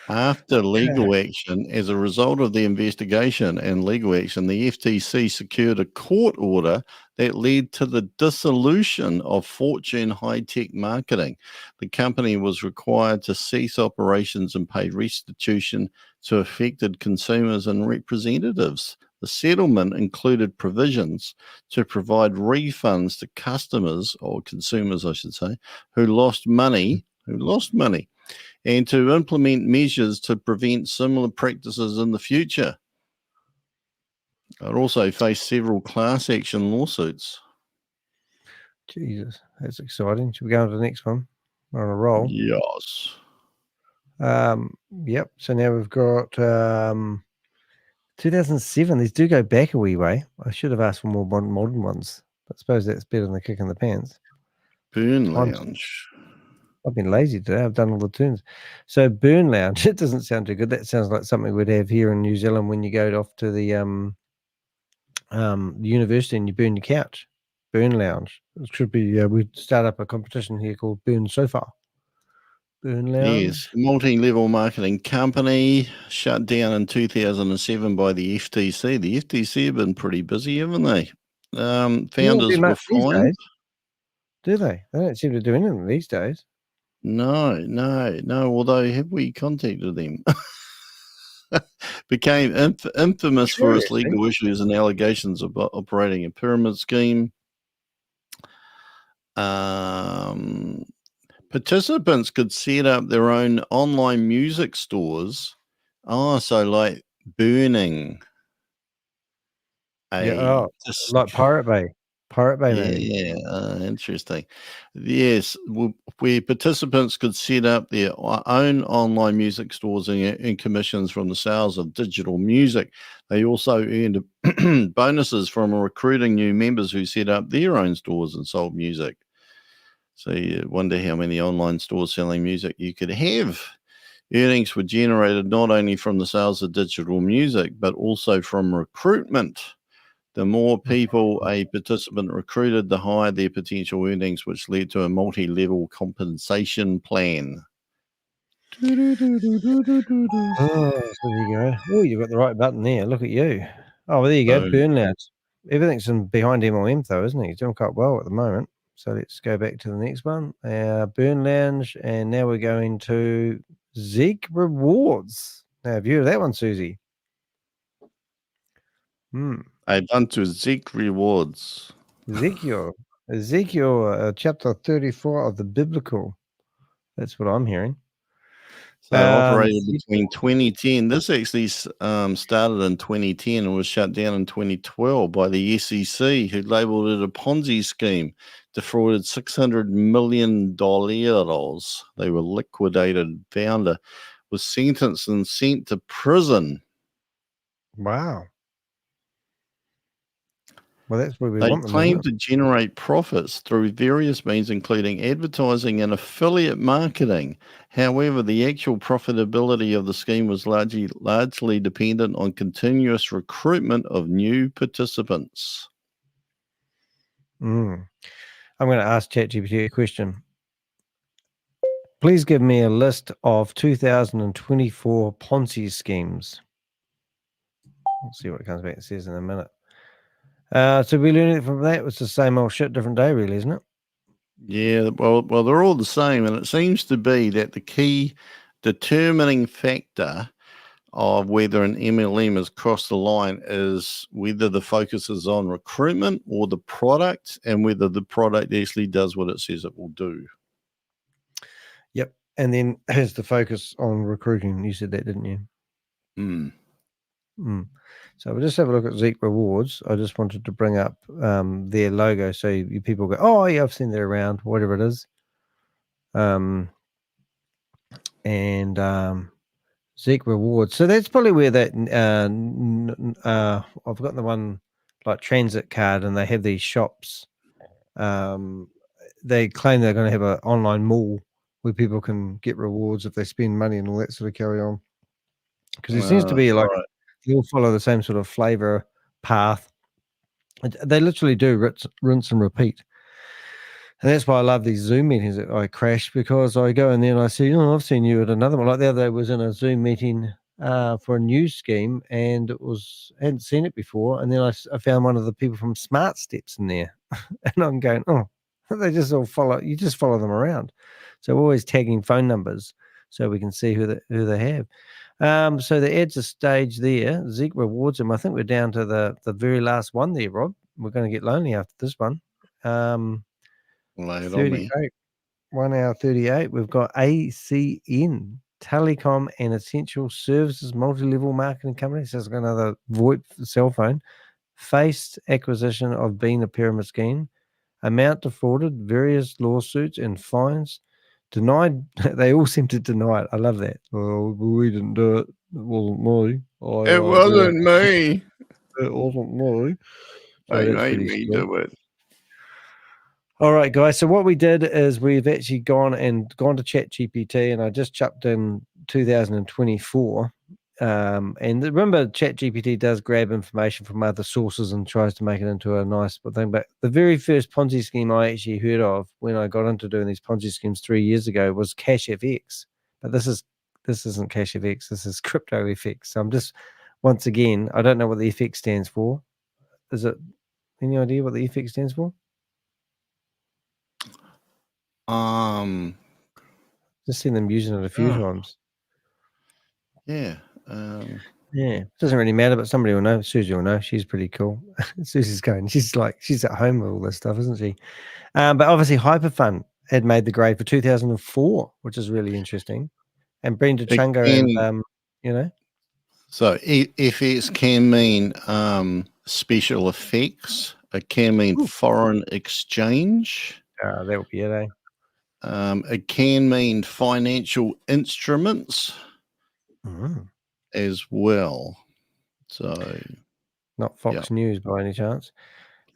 Speaker 2: After legal action, as a result of the investigation and legal action, the FTC secured a court order that led to the dissolution of Fortune High-Tech Marketing. The company was required to cease operations and pay restitution to affected consumers and representatives. The settlement included provisions to provide refunds to customers, or consumers, I should say, who lost money, and to implement measures to prevent similar practices in the future. It also faced several class action lawsuits.
Speaker 1: Jesus, that's exciting. Should we go on to the next one? We're on a roll.
Speaker 2: Yes.
Speaker 1: Yep. So now we've got 2007. These do go back a wee way. I should have asked for more modern ones. I suppose that's better than the kick in the pants.
Speaker 2: BurnLounge.
Speaker 1: I've been lazy today. I've done all the tunes. So BurnLounge, it doesn't sound too good. That sounds like something we'd have here in New Zealand when you go off to the university and you burn your couch. BurnLounge. It should be. We'd start up a competition here called Burn Sofa. BurnLounge.
Speaker 2: Yes, multi-level marketing company shut down in 2007 by the FTC. The FTC have been pretty busy, haven't they? Founders were fined.
Speaker 1: Do they? They don't seem to do anything these days.
Speaker 2: No. Although, have we contacted them? Became infamous for its legal issues and allegations of operating a pyramid scheme. Participants could set up their own online music stores. So like burning.
Speaker 1: Like Pirate Bay. Pirate Bay, maybe.
Speaker 2: Yeah, interesting. Yes, where participants could set up their own online music stores and commissions from the sales of digital music. They also earned bonuses from recruiting new members who set up their own stores and sold music. So you wonder how many online stores selling music you could have. Earnings were generated not only from the sales of digital music, but also from recruitment. The more people a participant recruited, the higher their potential earnings, which led to a multi-level compensation plan.
Speaker 1: So there you go. Oh, you've got the right button there. Look at you. Oh, well, there you go. BurnLounge. Everything's behind MLM, though, isn't he? He's doing quite well at the moment. So let's go back to the next one. BurnLounge, and now we're going to ZeekRewards. Now, have you heard of that one, Susie?
Speaker 2: I've done to ZeekRewards.
Speaker 1: Ezekiel, chapter 34 of the biblical. That's what I'm hearing.
Speaker 2: So operated between 2010. This actually started in 2010 and was shut down in 2012 by the SEC, who labeled it a Ponzi scheme, defrauded $600 million. They were liquidated. Founder was sentenced and sent to prison.
Speaker 1: Wow. Well, that's where we want them.
Speaker 2: They claim to generate profits through various means, including advertising and affiliate marketing. However, the actual profitability of the scheme was largely dependent on continuous recruitment of new participants.
Speaker 1: I'm going to ask ChatGPT a question. Please give me a list of 2024 Ponzi schemes. We'll see what it comes back and says in a minute. So we learned from that. It's the same old shit, different day, really, isn't it?
Speaker 2: Yeah, well, they're all the same, and it seems to be that the key determining factor of whether an MLM has crossed the line is whether the focus is on recruitment or the product, and whether the product actually does what it says it will do.
Speaker 1: Yep, and then has the focus on recruiting. You said that, didn't you? So we'll just have a look at ZeekRewards. I just wanted to bring up their logo so you people go, oh, yeah, I've seen that around, whatever it is. And ZeekRewards. So that's probably where that, I've got the one like transit card, and they have these shops. They claim they're going to have an online mall where people can get rewards if they spend money and all that sort of carry on. Because it seems to be like, they all follow the same sort of flavor path. They literally do rinse and repeat. And that's why I love these Zoom meetings that I crash, because I go in there and I see, I've seen you at another one. Like the other day was in a Zoom meeting for a new scheme, and hadn't seen it before. And then I found one of the people from Smart Steps in there. And I'm going, they just all follow. You just follow them around. So we're always tagging phone numbers so we can see who they have. So the ads are staged there. ZeekRewards, and I think we're down to the very last one there, Rob. We're going to get lonely after this one. 38, 1 hour 38. We've got ACN, Telecom and Essential Services, multi-level marketing company. So it's got another VoIP cell phone. Faced acquisition of being a pyramid scheme. Amount defrauded, various lawsuits and fines. Denied. They all seem to deny it. I love that. Oh, we didn't do it. It wasn't me.
Speaker 2: It wasn't me.
Speaker 1: It wasn't me. So
Speaker 2: they made me do it.
Speaker 1: All right, guys. So what we did is we've actually gone to ChatGPT, and I just chucked in 2024, And remember, ChatGPT does grab information from other sources and tries to make it into a nice thing. But the very first Ponzi scheme I actually heard of when I got into doing these Ponzi schemes 3 years ago was CashFX. But this isn't CashFX. This is CryptoFX. So I'm just, once again, I don't know what the FX stands for. Is it any idea what the FX stands for? Just seen them using it a few times.
Speaker 2: Yeah.
Speaker 1: Yeah, doesn't really matter, but somebody will know. Susie will know. She's pretty cool. Susie's going. She's at home with all this stuff, isn't she? But obviously, Hyperfund had made the grade for 2004, which is really interesting. And Brenda Chunga, and
Speaker 2: So FX can mean special effects. It can mean foreign exchange.
Speaker 1: That would be it, eh?
Speaker 2: It can mean financial instruments as well. So
Speaker 1: not Fox News by any chance.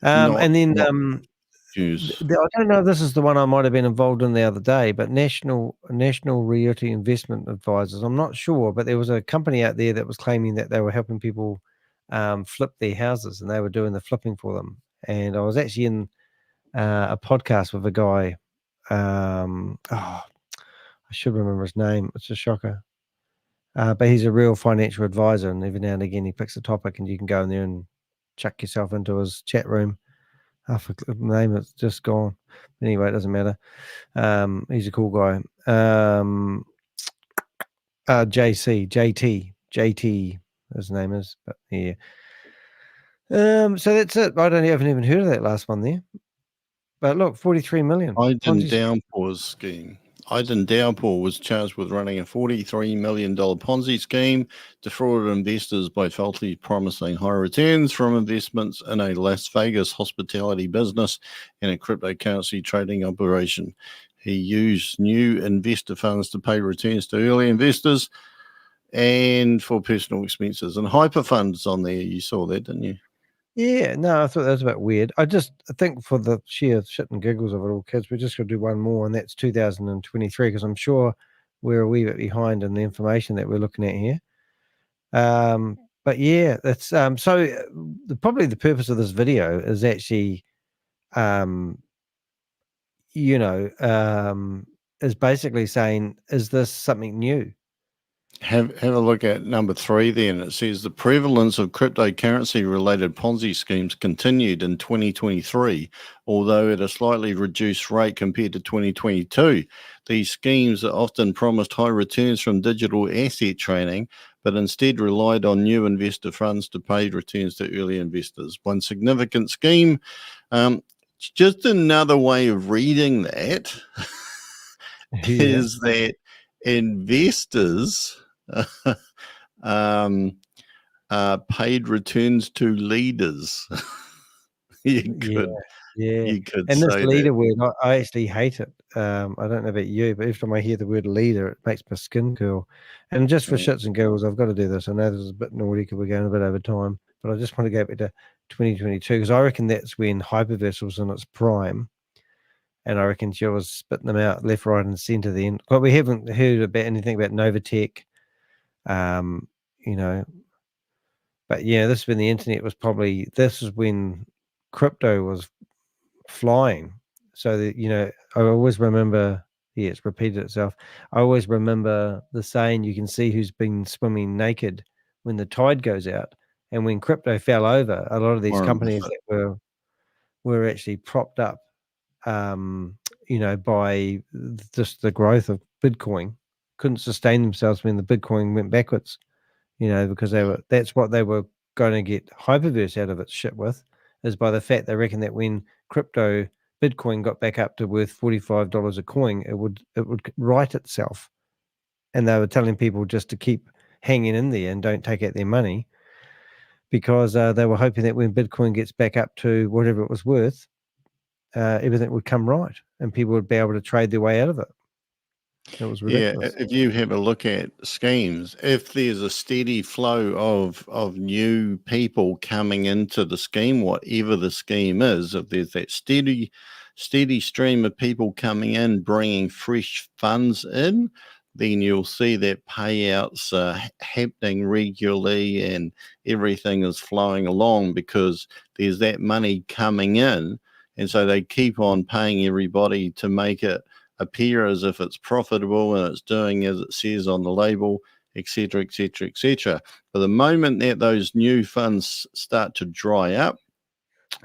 Speaker 2: Not
Speaker 1: and then
Speaker 2: news.
Speaker 1: I don't know if this is the one I might have been involved in the other day, but National Realty Investment Advisors. I'm not sure, but there was a company out there that was claiming that they were helping people flip their houses, and they were doing the flipping for them. And I was actually in a podcast with a guy. I should remember his name. It's a shocker. But he's a real financial advisor, and every now and again he picks a topic, and you can go in there and chuck yourself into his chat room. The name is just gone. Anyway, it doesn't matter. He's a cool guy. JT, his name is. But yeah. So that's it. I haven't even heard of that last one there. But look, 43 million.
Speaker 2: Iden Downpour's scheme. Iden Downpour was charged with running a $43 million Ponzi scheme, defrauded investors by falsely promising high returns from investments in a Las Vegas hospitality business and a cryptocurrency trading operation. He used new investor funds to pay returns to early investors and for personal expenses. And Hyperfund's on there. You saw that, didn't you?
Speaker 1: Yeah, no, I thought that was a bit weird. I think for the sheer shit and giggles of it all, kids, we're just going to do one more, and that's 2023, because I'm sure we're a wee bit behind in the information that we're looking at here. But yeah, that's probably the purpose of this video is actually, is basically saying, is this something new?
Speaker 2: Have a look at number 3 then. It says the prevalence of cryptocurrency-related Ponzi schemes continued in 2023, although at a slightly reduced rate compared to 2022. These schemes are often promised high returns from digital asset trading, but instead relied on new investor funds to pay returns to early investors. One significant scheme, just another way of reading that, is that investors paid returns to leaders. You could
Speaker 1: and this
Speaker 2: say
Speaker 1: leader
Speaker 2: that.
Speaker 1: word, I actually hate it. I don't know about you, but every time I hear the word leader, it makes my skin curl. And just for shits and giggles, I've got to do this. I know this is a bit naughty because we're going a bit over time, but I just want to go back to 2022 because I reckon that's when Hyperverse was in its prime. And I reckon she was spitting them out left, right, and centre then. But we haven't heard about anything about Novatech. But yeah, this is when the internet was this is when crypto was flying. So that, I always remember, it's repeated itself. I always remember the saying, you can see who's been swimming naked when the tide goes out. And when crypto fell over, a lot of these companies that were actually propped up, by just the growth of Bitcoin, couldn't sustain themselves when the Bitcoin went backwards, because that's what they were going to get Hyperverse out of its shit with, is by the fact they reckon that when Bitcoin got back up to worth $45 a coin, it would right itself. And they were telling people just to keep hanging in there and don't take out their money, because they were hoping that when Bitcoin gets back up to whatever it was worth, everything would come right and people would be able to trade their way out of it. It was ridiculous.
Speaker 2: Yeah, if you have a look at schemes, if there's a steady flow of new people coming into the scheme, whatever the scheme is, if there's that steady stream of people coming in, bringing fresh funds in, then you'll see that payouts are happening regularly and everything is flowing along because there's that money coming in. And so they keep on paying everybody to make it appear as if it's profitable and it's doing as it says on the label, etc., etc., etc. But the moment that those new funds start to dry up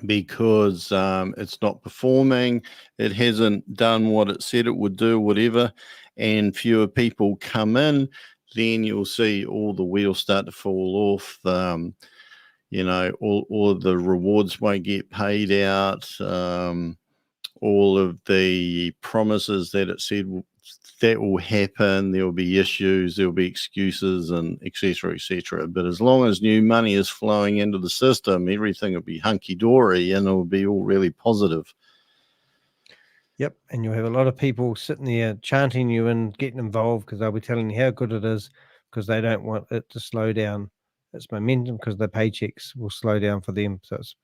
Speaker 2: because it's not performing, it hasn't done what it said it would do, whatever, and fewer people come in, then you'll see all the wheels start to fall off. All of the rewards won't get paid out. All of the promises that it said that will happen, there will be issues, there will be excuses, and et cetera, but as long as new money is flowing into the system, everything will be hunky-dory and it will be all really positive.
Speaker 1: Yep, and you'll have a lot of people sitting there chanting you and getting involved because they'll be telling you how good it is because they don't want it to slow down its momentum because the paychecks will slow down for them. So it's,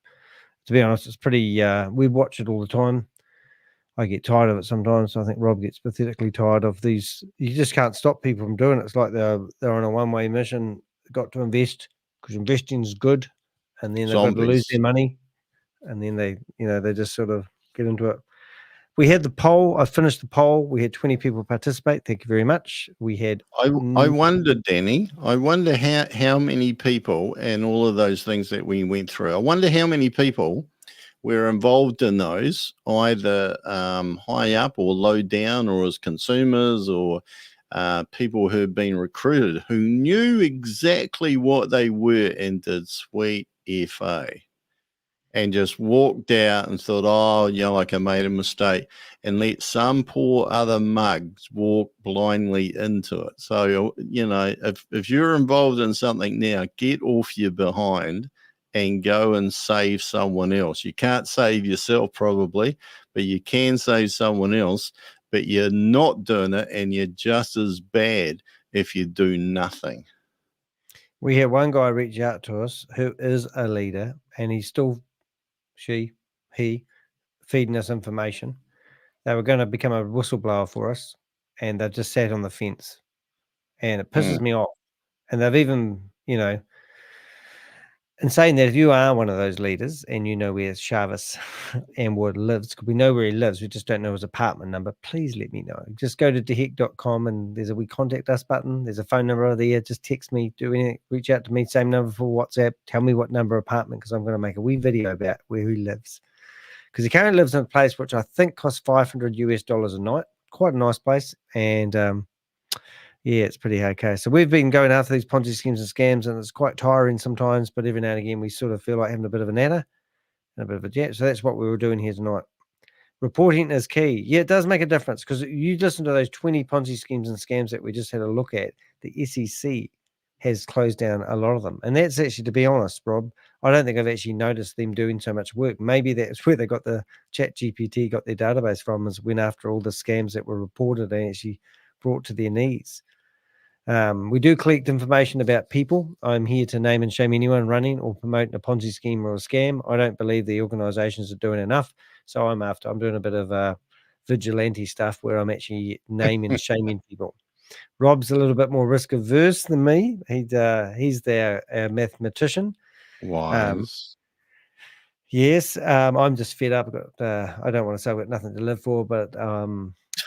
Speaker 1: to be honest, it's pretty, we watch it all the time. I get tired of it sometimes. I think Rob gets pathetically tired of these. You just can't stop people from doing it. It's like they're on a one-way mission, got to invest because investing is good, and then they've got to lose their money, and then they just sort of get into it. We had the poll. I finished the poll. We had 20 people participate. Thank you very much. We had.
Speaker 2: I wonder, Danny. I wonder how many people and all of those things that we went through. I wonder how many people were involved in those, either high up or low down, or as consumers, or people who've been recruited who knew exactly what they were and did sweet FA and just walked out and thought, like I made a mistake, and let some poor other mugs walk blindly into it. So, if you're involved in something now, get off your behind and go and save someone else. You can't save yourself probably, but you can save someone else, but you're not doing it and you're just as bad if you do nothing.
Speaker 1: We had one guy reach out to us who is a leader and he's still, he feeding us information. They were going to become a whistleblower for us and they just sat on the fence and it pisses me off. And they've even, in saying that, if you are one of those leaders and you know where Chavis Amwood lives, because we know where he lives, we just don't know his apartment number, please let me know. Just go to dehec.com and there's a We Contact Us button. There's a phone number there. Just text me, do anything, reach out to me, same number for WhatsApp. Tell me what number apartment, because I'm going to make a wee video about where he lives. Because he currently lives in a place which I think costs $500 a night. Quite a nice place. And yeah, it's pretty okay. So we've been going after these Ponzi schemes and scams, and it's quite tiring sometimes, but every now and again we sort of feel like having a bit of a natter and a bit of a jet. So that's what we were doing here tonight. Reporting is key. Yeah, it does make a difference because you listen to those 20 Ponzi schemes and scams that we just had a look at. The SEC has closed down a lot of them. And that's actually, to be honest, Rob, I don't think I've actually noticed them doing so much work. Maybe that's where they got the ChatGPT, got their database from, is went after all the scams that were reported and actually brought to their knees. We do collect information about people. I'm here to name and shame anyone running or promoting a Ponzi scheme or a scam. I don't believe the organizations are doing enough. So I'm doing a bit of vigilante stuff where I'm actually naming and shaming people. Rob's a little bit more risk averse than me. He's their mathematician.
Speaker 2: Wise.
Speaker 1: Yes, I'm just fed up. I don't want to say I've got nothing to live for, but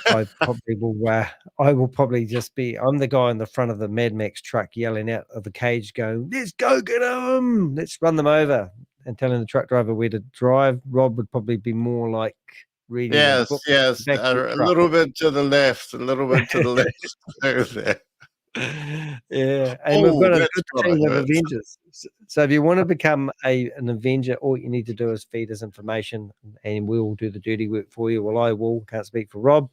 Speaker 1: I probably will. I will probably just be. I'm the guy in the front of the Mad Max truck yelling out of the cage, going, "Let's go get them! Let's run them over!" and telling the truck driver where to drive. Rob would probably be more like reading.
Speaker 2: Yes, a little bit to the left, a little bit to the left.
Speaker 1: Yeah, and we've got a good team of Avengers. So if you want to become an Avenger, all you need to do is feed us information and we'll do the dirty work for you. Well, I will, can't speak for Rob,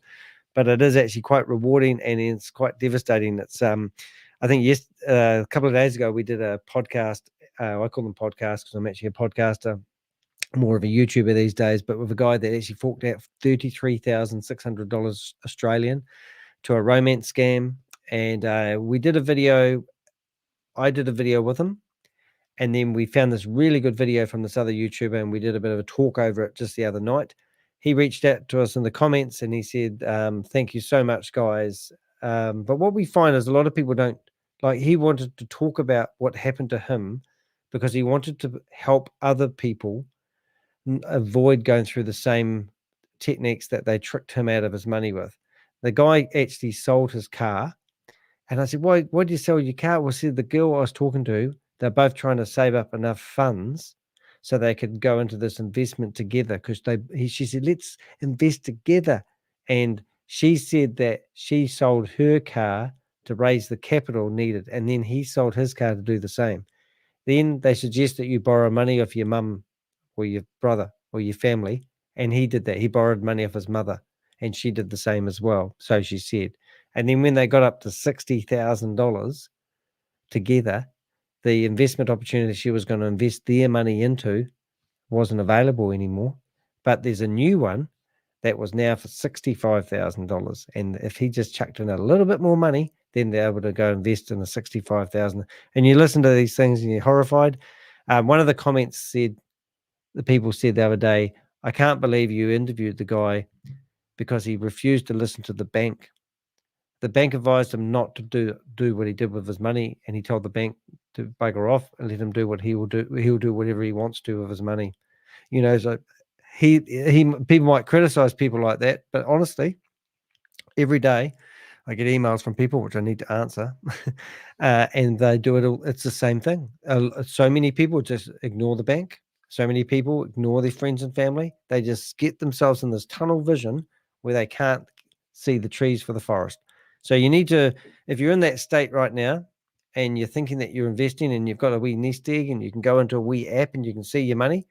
Speaker 1: but it is actually quite rewarding and it's quite devastating. It's I think a couple of days ago we did a podcast. I call them podcasts because I'm actually a podcaster, more of a YouTuber these days, but with a guy that actually forked out $33,600 Australian to a romance scam. And we did a video. I did a video with him. And then we found this really good video from this other YouTuber and we did a bit of a talk over it just the other night. He reached out to us in the comments and he said, thank you so much, guys. But what we find is a lot of people don't, like, he wanted to talk about what happened to him because he wanted to help other people avoid going through the same techniques that they tricked him out of his money with. The guy actually sold his car. And I said, why did you sell your car? Well, see, the girl I was talking to, they're both trying to save up enough funds so they could go into this investment together, because she said, let's invest together. And she said that she sold her car to raise the capital needed, and then he sold his car to do the same. Then they suggest that you borrow money off your mum or your brother or your family, and he did that. He borrowed money off his mother, and she did the same as well, so she said. And then when they got up to $60,000 together, the investment opportunity she was going to invest their money into wasn't available anymore. But there's a new one that was now for $65,000. And if he just chucked in a little bit more money, then they're able to go invest in the $65,000. And you listen to these things and you're horrified. One of the comments said, the people said the other day, I can't believe you interviewed the guy because he refused to listen to the bank. The bank advised him not to do what he did with his money, and he told the bank to bugger off and let him do what he will do. He'll do whatever he wants to with his money. You know, so people might criticize people like that, but honestly, every day I get emails from people which I need to answer, and they do it all. It's the same thing. So many people just ignore the bank. So many people ignore their friends and family. They just get themselves in this tunnel vision where they can't see the trees for the forest. So you need to, if you're in that state right now and you're thinking that you're investing and you've got a wee nest egg and you can go into a wee app and you can see your money,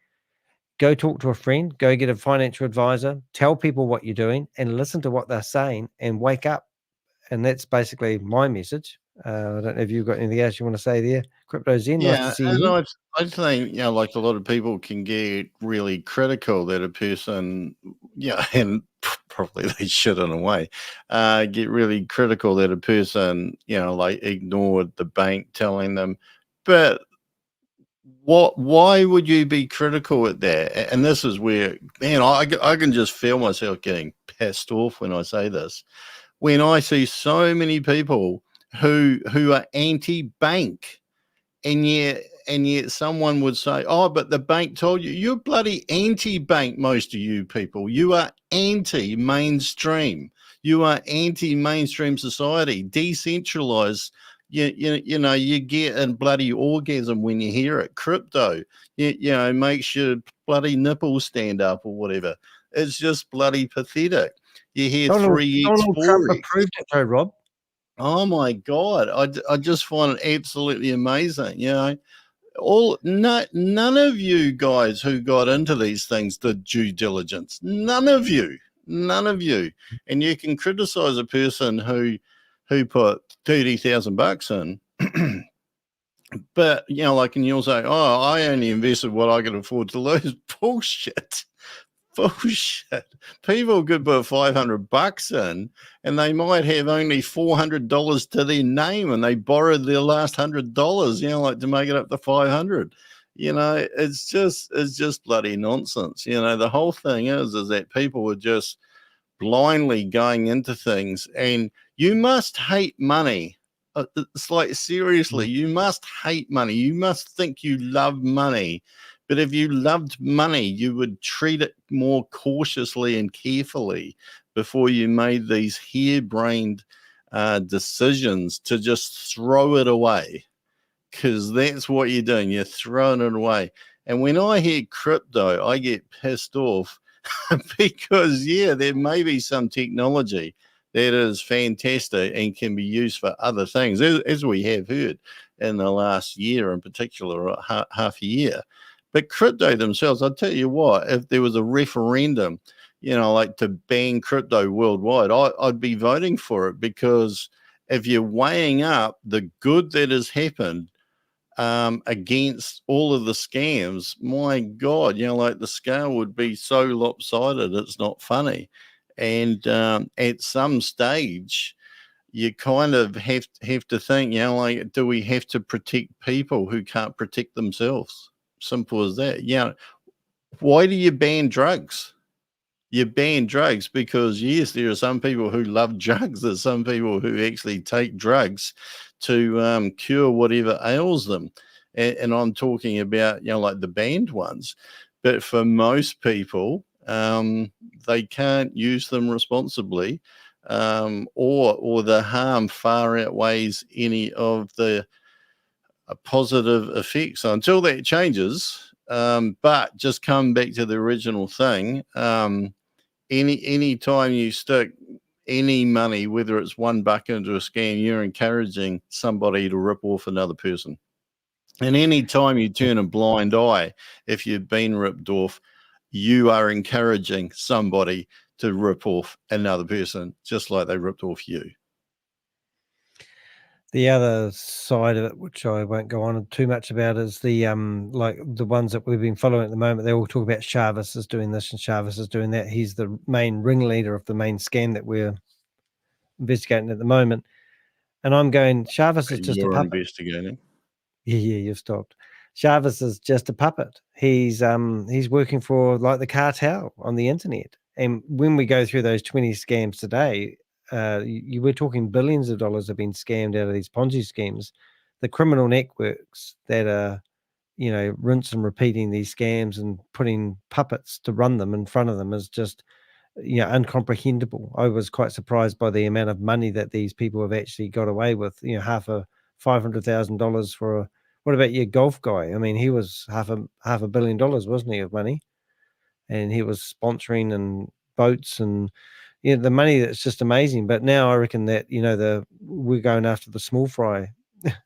Speaker 1: go talk to a friend, go get a financial advisor, tell people what you're doing and listen to what they're saying and wake up. And that's basically my message. I don't know if you've got anything else you want to say there. Crypto Zen, nice to see you.
Speaker 2: I think, like a lot of people can get really critical that a person, and probably they should in a way, get really critical that a person, like ignored the bank telling them. But why would you be critical at that? And this is where, man, I can just feel myself getting pissed off when I say this. When I see so many people who are anti-bank, and yet someone would say, oh, but the bank told you. You're bloody anti-bank, most of you people. You are anti-mainstream. You are anti-mainstream society, decentralized. You get a bloody orgasm when you hear it. Crypto, makes your bloody nipples stand up or whatever. It's just bloody pathetic. You hear 3x, 4x.
Speaker 1: Trump approved it though, Rob.
Speaker 2: Oh my God. I just find it absolutely amazing. None of you guys who got into these things did due diligence. None of you. And you can criticize a person who put $30,000 in. But, and you'll say, oh, I only invested what I could afford to lose. Bullshit. People could put $500 in and they might have only $400 to their name and they borrowed their last $100, to make it up to 500. It's just bloody nonsense. The whole thing is that people are just blindly going into things, and you must hate money. It's like, seriously, you must hate money. You must think you love money. But if you loved money, you would treat it more cautiously and carefully before you made these harebrained decisions to just throw it away, because that's what you're doing. You're throwing it away. And when I hear crypto, I get pissed off because, there may be some technology that is fantastic and can be used for other things, as we have heard in the last year in particular, half a year. But crypto themselves, I'll tell you what, if there was a referendum, to ban crypto worldwide, I'd be voting for it, because if you're weighing up the good that has happened against all of the scams, my God, the scale would be so lopsided, it's not funny. And at some stage, you kind of have to think, do we have to protect people who can't protect themselves? Simple as that. Why do you ban drugs? you ban drugs because, yes, there are some people who love drugs. There's some people who actually take drugs to cure whatever ails them. And I'm talking about, like the banned ones. But for most people, they can't use them responsibly, or the harm far outweighs any of the positive effects. So until that changes, but just come back to the original thing, any time you stick any money, whether it's $1 into a scam, you're encouraging somebody to rip off another person. And any time you turn a blind eye, if you've been ripped off, you are encouraging somebody to rip off another person, just like they ripped off you.
Speaker 1: The other side of it, which I won't go on too much about, is the like the ones that we've been following at the moment. They all talk about Chavez is doing this and Chavez is doing that. He's the main ringleader of the main scam that we're investigating at the moment. And I'm going, Chavez is just a puppet.
Speaker 2: Investigating.
Speaker 1: Yeah, you've stopped. Chavez is just a puppet. He's working for like the cartel on the internet. And when we go through those 20 scams today, you were talking billions of dollars have been scammed out of these Ponzi schemes. The criminal networks that are, rinse and repeating these scams and putting puppets to run them in front of them is just, incomprehensible. I was quite surprised by the amount of money that these people have actually got away with. Half a $500,000 for a. What about your golf guy? I mean, he was half a billion dollars, wasn't he, of money? And he was sponsoring and boats and the money. That's just amazing. But now I reckon that we're going after the small fry,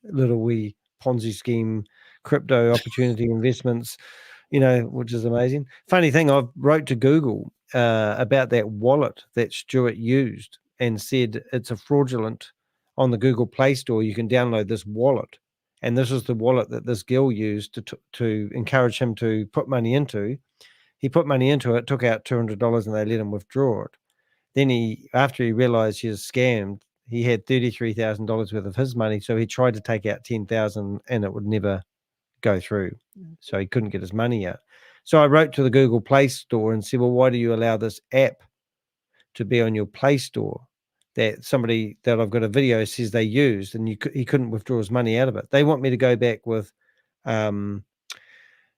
Speaker 1: little wee Ponzi scheme, crypto opportunity investments, which is amazing. Funny thing, I wrote to Google about that wallet that Stuart used and said it's a fraudulent. On the Google Play Store, you can download this wallet. And this is the wallet that this girl used to encourage him to put money into. He put money into it, took out $200, and they let him withdraw it. Then after he realized he was scammed, he had $33,000 worth of his money. So he tried to take out $10,000 and it would never go through. So he couldn't get his money out. So I wrote to the Google Play Store and said, well, why do you allow this app to be on your Play Store that somebody that I've got a video says they used and he couldn't withdraw his money out of it? They want me to go back with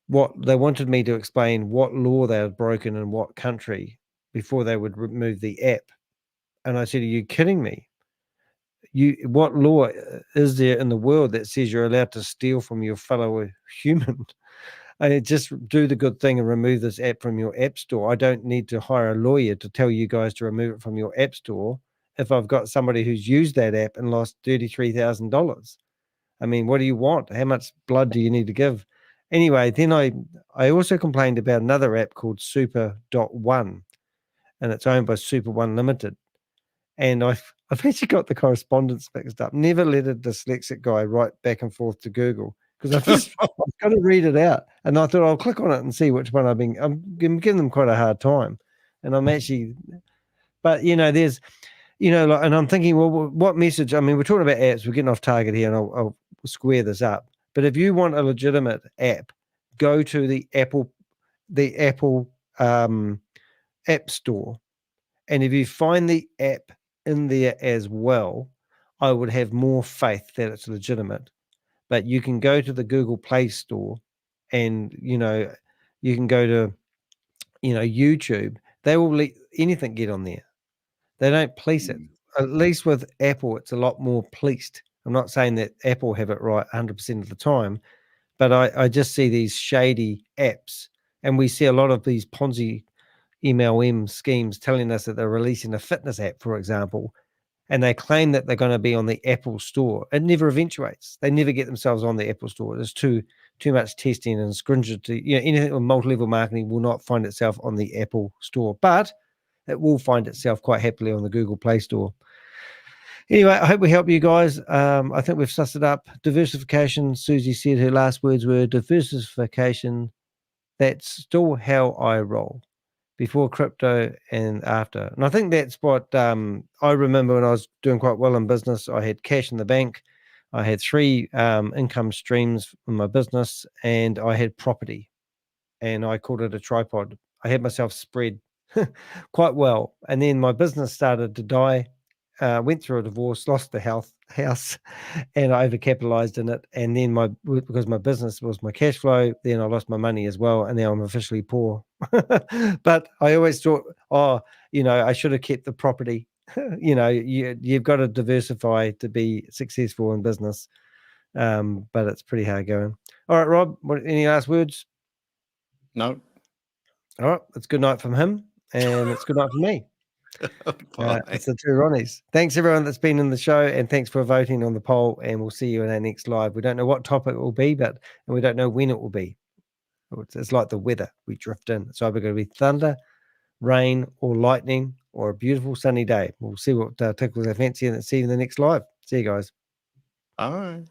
Speaker 1: what they wanted me to explain what law they had broken in what country before they would remove the app. And I said, are you kidding me? What law is there in the world that says you're allowed to steal from your fellow human? I just do the good thing and remove this app from your app store. I don't need to hire a lawyer to tell you guys to remove it from your app store if I've got somebody who's used that app and lost $33,000. I mean, what do you want? How much blood do you need to give? Anyway, then I also complained about another app called Super.1, and it's owned by Super One Limited. And I've actually got the correspondence mixed up. Never let a dyslexic guy write back and forth to Google because I've got to read it out. And I thought I'll click on it and see which one I'm giving them quite a hard time. And I'm actually, but there's, and I'm thinking, well, what message? I mean, we're talking about apps. We're getting off target here, and I'll square this up. But if you want a legitimate app, go to the Apple App Store, and if you find the app in there as well, I would have more faith that it's legitimate. But you can go to the Google Play Store, and you can go to YouTube. They will let anything get on there. They don't police it. At least with Apple, it's a lot more policed. I'm not saying that Apple have it right 100% of the time, but I just see these shady apps, and we see a lot of these Ponzi MLM schemes telling us that they're releasing a fitness app, for example, and they claim that they're going to be on the Apple Store. It never eventuates. They never get themselves on the Apple Store. There's too much testing and stringency. Anything with multi-level marketing will not find itself on the Apple Store, but it will find itself quite happily on the Google Play Store. Anyway, I hope we help you guys. I think we've sussed it up. Diversification, Susie said her last words were diversification. That's still how I roll. Before crypto and after. And I think that's what I remember when I was doing quite well in business. I had cash in the bank. I had 3 income streams in my business, and I had property, and I called it a tripod. I had myself spread quite well. And then my business started to die. Went through a divorce, lost the house, and I overcapitalized in it. And then because my business was my cash flow, then I lost my money as well. And now I'm officially poor. But I always thought, I should have kept the property. You've got to diversify to be successful in business. But it's pretty hard going. All right, Rob, any last words?
Speaker 2: No.
Speaker 1: All right, it's good night from him, and it's good night from me. It's the two Ronnies. Thanks everyone that's been in the show, and thanks for voting on the poll, and we'll see you in our next live. We don't know what topic it will be, and we don't know when it will be. It's like the weather. We drift in. It's either going to be thunder, rain, or lightning, or a beautiful sunny day. We'll see what tickles our fancy, and see you in the next live. See you guys.
Speaker 2: All right.